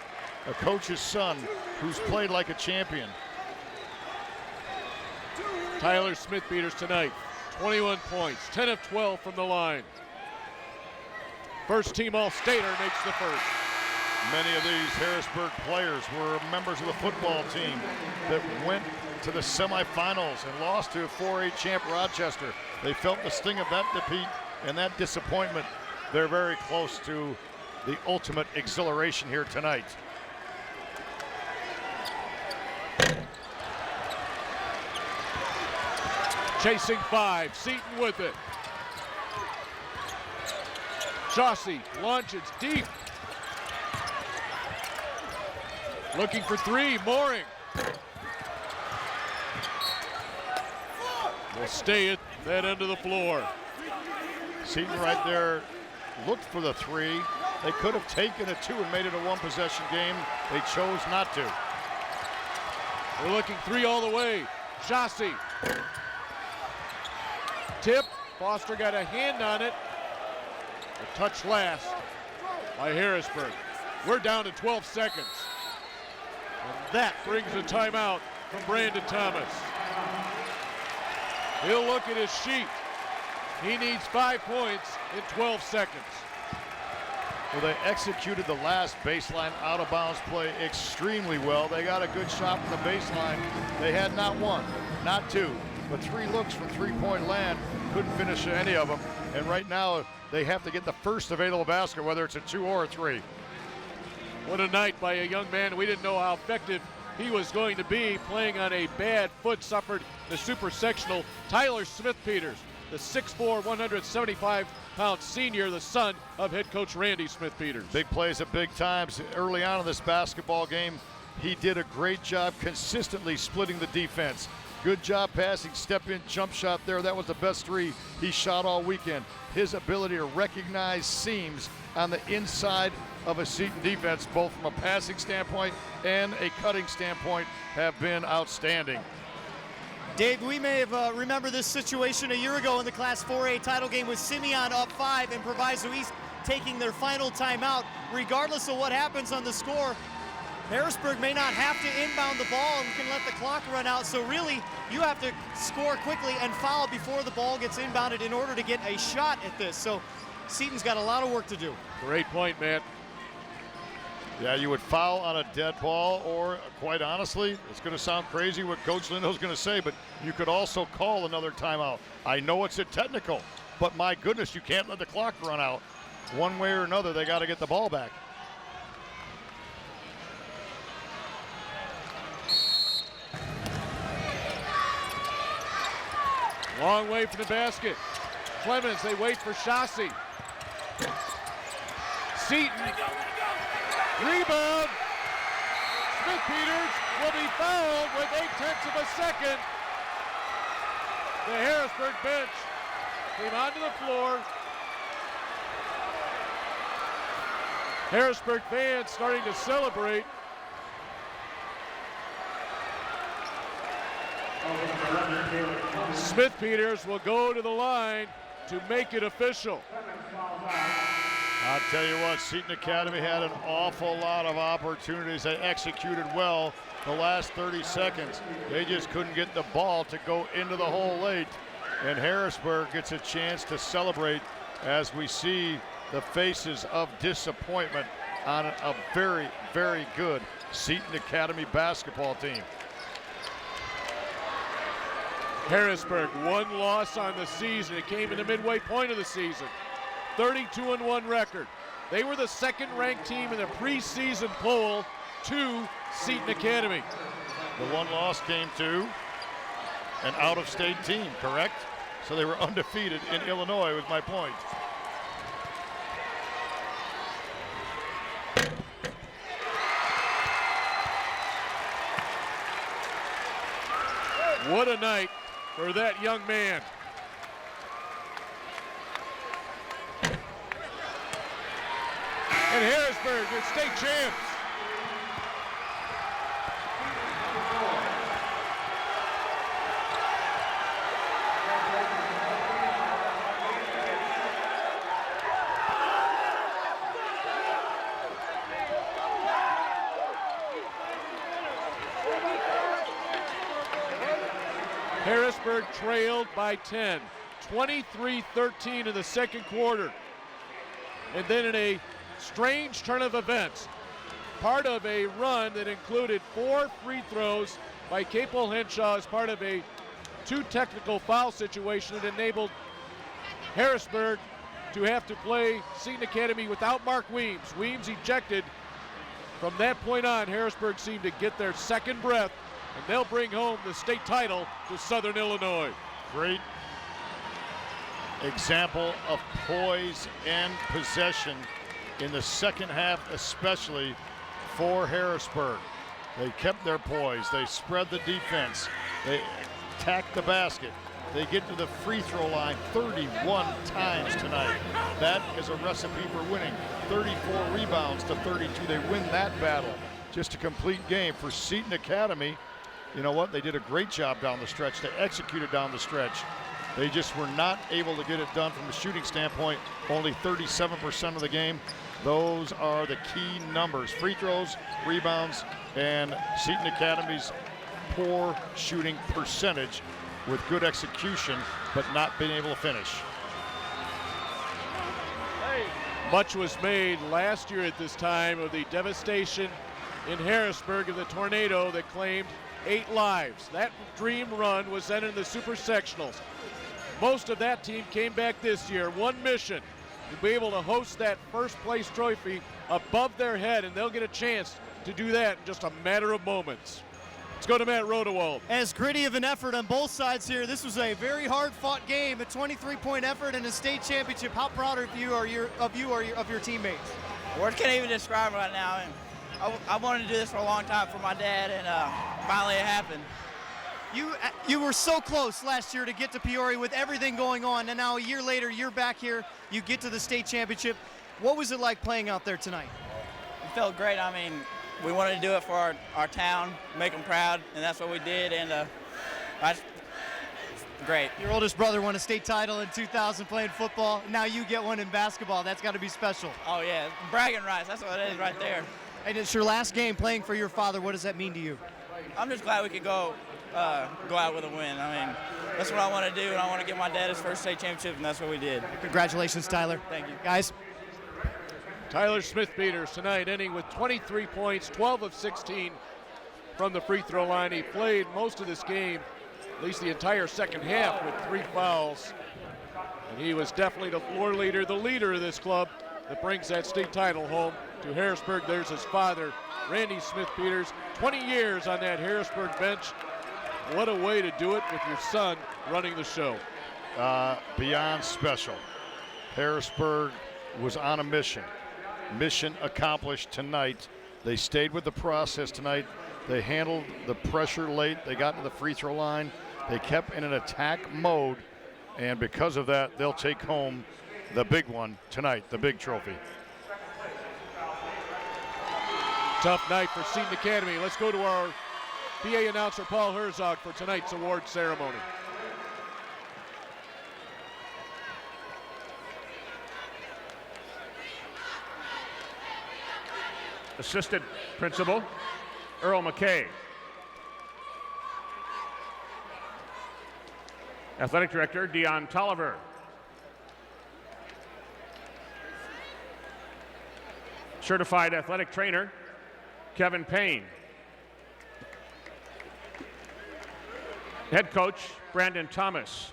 A coach's son who's played like a champion. Tyler Smith-Peters tonight, 21 points, 10 of 12 from the line. First team All-Stater makes the first. Many of these Harrisburg players were members of the football team that went to the semifinals and lost to 4A champ Rochester. They felt the sting of that defeat and that disappointment. They're very close to the ultimate exhilaration here tonight. Chasing 5, Seton with it. Chauncey launches deep. Looking for 3, Mooring. Will stay at that end of the floor. Seton right there looked for the 3. They could have taken a 2 and made it a 1-possession game. They chose not to. They're looking 3 all the way. Chauncey. Tip. Foster got a hand on it. A touch last by Harrisburg. We're down to 12 seconds. And that brings a timeout from Brandon Thomas. He'll look at his sheet. He needs 5 points in 12 seconds. Well, they executed the last baseline out-of-bounds play extremely well. They got a good shot from the baseline. They had not 1, not 2, but 3 looks from three-point land. Couldn't finish any of them. And right now, they have to get the first available basket, whether it's a 2 or a 3. What a night by a young man. We didn't know how effective he was going to be, playing on a bad foot, suffered the super sectional. Tyler Smith-Peters, the 6'4", 175-pound senior, the son of head coach Randy Smith-Peters. Big plays at big times. Early on in this basketball game, he did a great job consistently splitting the defense. Good job passing, step in, jump shot there. That was the best 3 he shot all weekend. His ability to recognize seams on the inside of a Seton defense, both from a passing standpoint and a cutting standpoint, have been outstanding. Dave, we may have remembered this situation a year ago in the Class 4A title game with Simeon up 5 and Proviso East taking their final timeout. Regardless of what happens on the score, Harrisburg may not have to inbound the ball and can let the clock run out. So really, you have to score quickly and foul before the ball gets inbounded in order to get a shot at this. So Seton's got a lot of work to do. Great point, Matt. Yeah, you would foul on a dead ball, or quite honestly, it's going to sound crazy what Coach Lindo's going to say, but you could also call another timeout. I know it's a technical, but my goodness, you can't let the clock run out. One way or another, they got to get the ball back. Long way from the basket. Clemens, they wait for Chauncey. Seton. Rebound. Smith-Peters will be fouled with 0.8 of a second. The Harrisburg bench came onto the floor. Harrisburg fans starting to celebrate. Smith Peters will go to the line to make it official. I'll tell you what, Seton Academy had an awful lot of opportunities. They executed well the last 30 seconds. They just couldn't get the ball to go into the hole late. And Harrisburg gets a chance to celebrate as we see the faces of disappointment on a very, very good Seton Academy basketball team. Harrisburg, one loss on the season. It came in the midway point of the season. 32-1 record. They were the second-ranked team in the preseason poll to Seton Academy. The one loss came to an out-of-state team, correct? So they were undefeated in Illinois, was my point. What a night for that young man. And Harrisburg, your state champs. Harrisburg trailed by 10, 23-13 in the second quarter. And then in a strange turn of events, part of a run that included 4 free throws by Capel Henshaw as part of a 2 technical foul situation that enabled Harrisburg to have to play Seton Academy without Mark Weems. Weems ejected. From that point on, Harrisburg seemed to get their second breath, and they'll bring home the state title to Southern Illinois. Great example of poise and possession in the second half, especially for Harrisburg. They kept their poise. They spread the defense. They attacked the basket. They get to the free throw line 31 times tonight. That is a recipe for winning. 34 rebounds to 32. They win that battle. Just a complete game for Seton Academy. You know what? They did a great job down the stretch. They executed down the stretch. They just were not able to get it done from a shooting standpoint. Only 37% of the game. Those are the key numbers. Free throws, rebounds, and Seton Academy's poor shooting percentage with good execution, but not being able to finish. Much was made last year at this time of the devastation in Harrisburg of the tornado that claimed 8 lives. That dream run was then in the super sectionals. Most of that team came back this year. One mission, to be able to host that first place trophy above their head, and they'll get a chance to do that in just a matter of moments. Let's go to Matt Rodewald. As gritty of an effort on both sides here, this was a very hard-fought game, a 23-point effort in a state championship. How proud of you are of your teammates? Words can't even describe it right now. And I wanted to do this for a long time for my dad, and finally it happened. You were so close last year to get to Peoria with everything going on, and now a year later, you're back here, you get to the state championship. What was it like playing out there tonight? It felt great. I mean, we wanted to do it for our town, make them proud, and that's what we did, and great. Your oldest brother won a state title in 2000 playing football. Now you get one in basketball. That's got to be special. Oh, yeah, bragging rights. That's what it is right there. And it's your last game playing for your father. What does that mean to you? I'm just glad we could go out with a win. I mean, that's what I want to do, and I want to get my dad his first state championship, and that's what we did. Congratulations, Tyler. Thank you. Guys. Tyler Smith Peters tonight ending with 23 points, 12 of 16 from the free throw line. He played most of this game, at least the entire second half, with 3 fouls. And he was definitely the floor leader, the leader of this club that brings that state title home to Harrisburg. There's his father, Randy Smith Peters, 20 years on that Harrisburg bench. What a way to do it with your son running the show. Beyond special. Harrisburg was on a mission. Mission accomplished tonight. They stayed with the process tonight. They handled the pressure late. They got to the free throw line. They kept in an attack mode, and because of that, they'll take home the big one tonight, the big trophy. Tough night for Seton Academy. Let's go to our PA announcer, Paul Herzog, for tonight's award ceremony. Assistant Principal, Earl McKay. Athletic Director, Dion Tolliver. Certified Athletic Trainer, Kevin Payne. Head Coach, Brandon Thomas.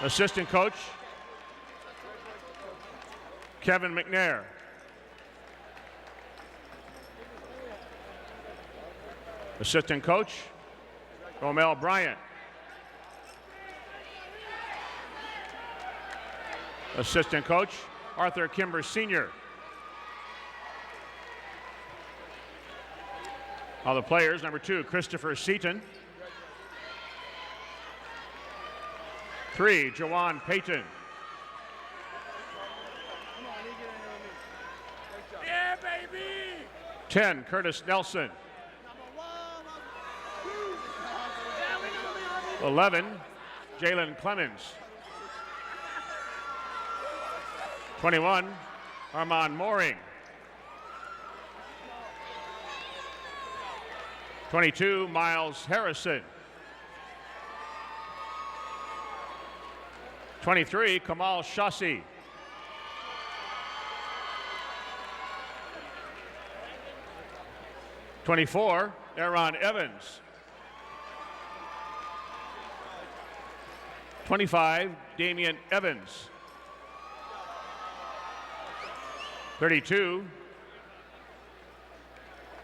Assistant Coach, Kevin McNair. Assistant Coach, Romel Bryant. Assistant Coach, Arthur Kimber Sr. All the players, number 2, Christopher Seton. 3, Jawan Payton. Yeah, baby! 10, Curtis Nelson. 11, Jalen Clemens. 21, Armand Mooring. 22, Miles Harrison. 23, Kamal Shasi. 24, Aaron Evans. 25, Damian Evans. 32,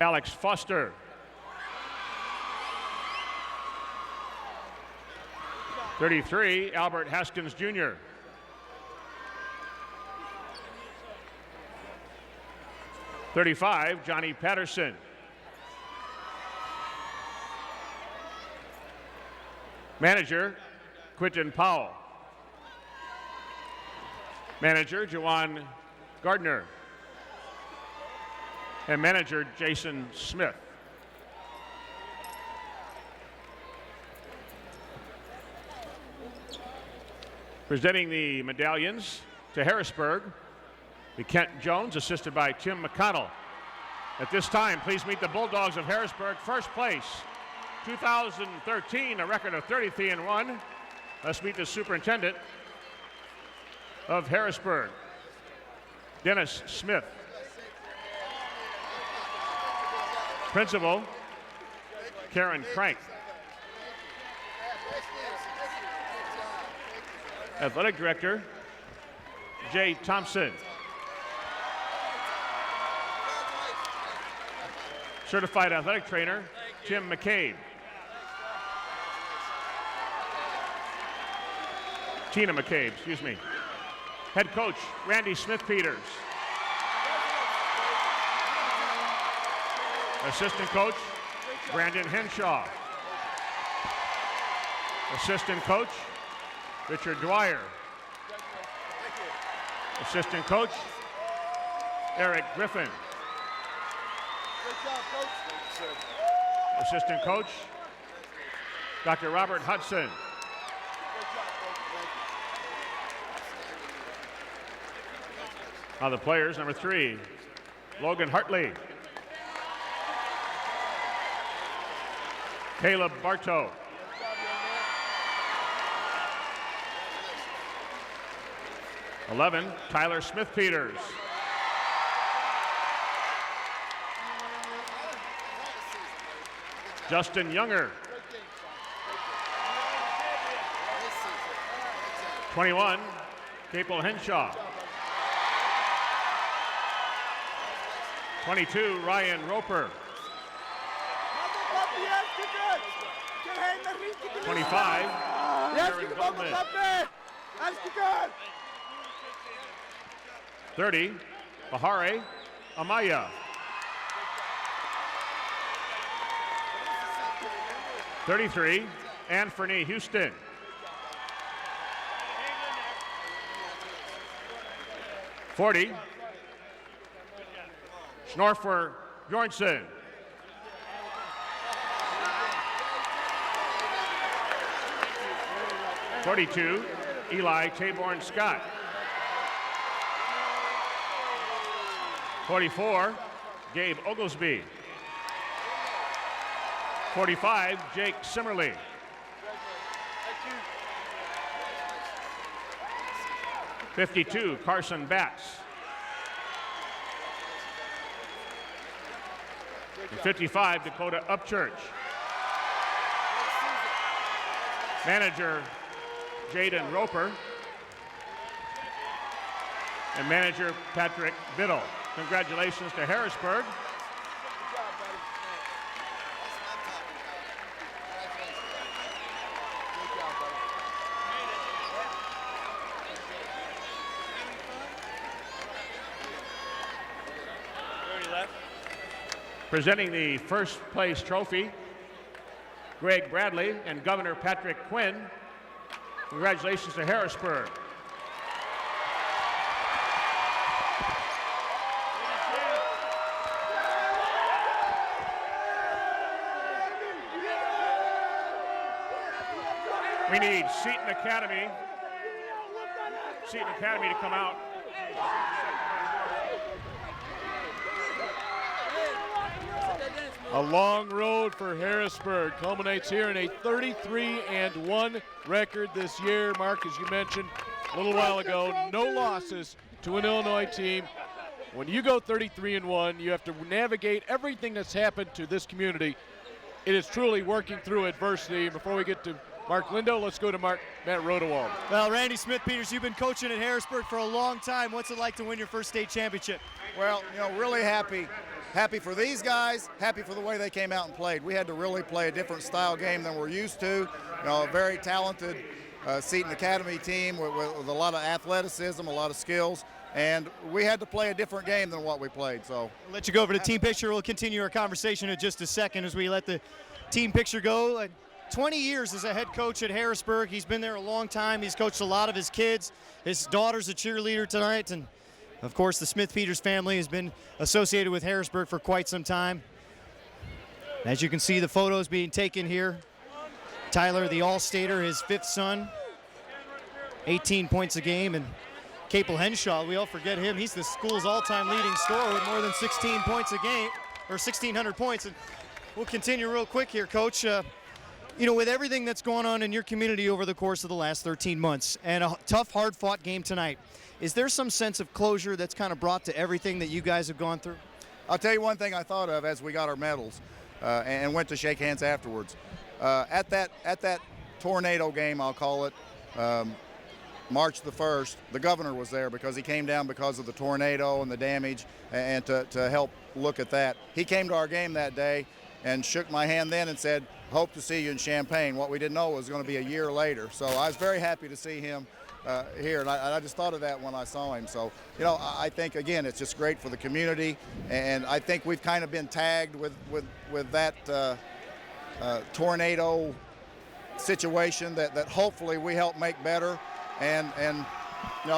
Alex Foster. 33, Albert Haskins Jr. 35, Johnny Patterson. Manager, Quentin Powell. Manager, Jawan Gardner. And manager, Jason Smith. Presenting the medallions to Harrisburg, the Kent Jones, assisted by Tim McConnell. At this time, please meet the Bulldogs of Harrisburg, first place, 2013, a record of 33-1. Let's meet the superintendent of Harrisburg, Dennis Smith. Principal, Karen Crank. Athletic Director, Jay Thompson. Certified Athletic Trainer, Tim McCabe. Tina McCabe, excuse me. Head Coach, Randy Smith-Peters. Assistant Coach, Brandon Henshaw. Assistant Coach, Richard Dwyer. Assistant Coach, Eric Griffin. Assistant Coach, Dr. Robert Hudson. Now the players, number 3, Logan Hartley. Caleb Bartow. (11) Tyler Smith-Peters. Justin Younger. 21, Capel Henshaw. 22, Ryan Roper. 25, Aaron Goldman. 30, Bahare Amaya. 33, Anthony Houston. 40, Snorfer Bjornsson. 42, Eli Taborn Scott. 44, Gabe Oglesby. 45, Jake Simmerly. 52, Carson Batts. And 55, Dakota Upchurch. Manager, Jaden Roper. And manager, Patrick Biddle. Congratulations to Harrisburg. Presenting the first place trophy, Greg Bradley and Governor Patrick Quinn. Congratulations to Harrisburg. We need Seton Academy to come out. A long road for Harrisburg culminates here in a 33-1 record this year. Mark, as you mentioned a little while ago, no losses to an Illinois team. When you go 33-1, you have to navigate everything that's happened to this community. It is truly working through adversity. Before we get to Mark Lindo, let's go to Matt Rodewald. Well, Randy Smith-Peters, you've been coaching at Harrisburg for a long time. What's it like to win your first state championship? Well, really happy for these guys, happy for the way they came out and played. We had to really play a different style game than we're used to. A very talented Seton Academy team with a lot of athleticism, a lot of skills, and we had to play a different game than what we played. So I'll let you go over to team picture. We'll continue our conversation in just a second as we let the team picture go. 20 years as a head coach at Harrisburg. He's been there a long time. He's coached a lot of his kids. His daughter's a cheerleader tonight, and of course, the Smith-Peters family has been associated with Harrisburg for quite some time. As you can see, the photos being taken here. Tyler, the All-Stater, his fifth son, 18 points a game. And Capel Henshaw, we all forget him. He's the school's all-time leading scorer with more than 16 points a game, or 1,600 points. And we'll continue real quick here, Coach. With everything that's going on in your community over the course of the last 13 months and a tough, hard-fought game tonight, is there some sense of closure that's kind of brought to everything that you guys have gone through? I'll tell you one thing I thought of as we got our medals and went to shake hands afterwards. At that tornado game, I'll call it, March the 1st, the governor was there because he came down because of the tornado and the damage, and to help look at that. He came to our game that day and shook my hand then and said, "Hope to see you in Champaign." What we didn't know was going to be a year later. So I was very happy to see him here, and I just thought of that when I saw him. So, I think, again, it's just great for the community, and I think we've kind of been tagged with that tornado situation that hopefully we help make better, and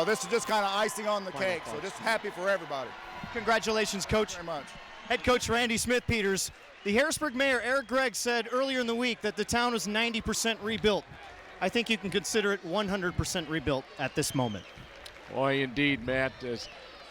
this is just kind of icing on the cake, so just happy for everybody. Congratulations, Coach. Thank you very much. Head Coach Randy Smith-Peters. The Harrisburg Mayor, Eric Gregg, said earlier in the week that the town was 90% rebuilt. I think you can consider it 100% rebuilt at this moment. Boy, indeed, Matt. As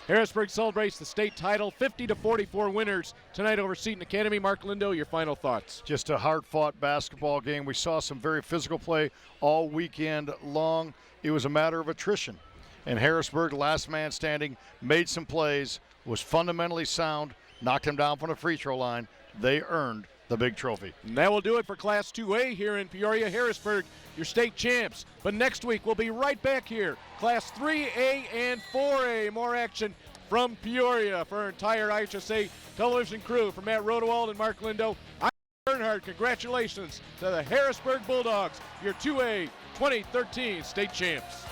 Harrisburg celebrates the state title, 50-44 winners tonight over Seton Academy. Mark Lindo, your final thoughts. Just a hard-fought basketball game. We saw some very physical play all weekend long. It was a matter of attrition. And Harrisburg, last man standing, made some plays, was fundamentally sound, knocked him down from the free throw line. They earned the big trophy. And that will do it for Class 2A here in Peoria. Harrisburg, your state champs. But next week, we'll be right back here. Class 3A and 4A. More action from Peoria for our entire IHSA television crew. For Matt Rodewald and Mark Lindo, I'm Bernhard. Congratulations to the Harrisburg Bulldogs, your 2A 2013 state champs.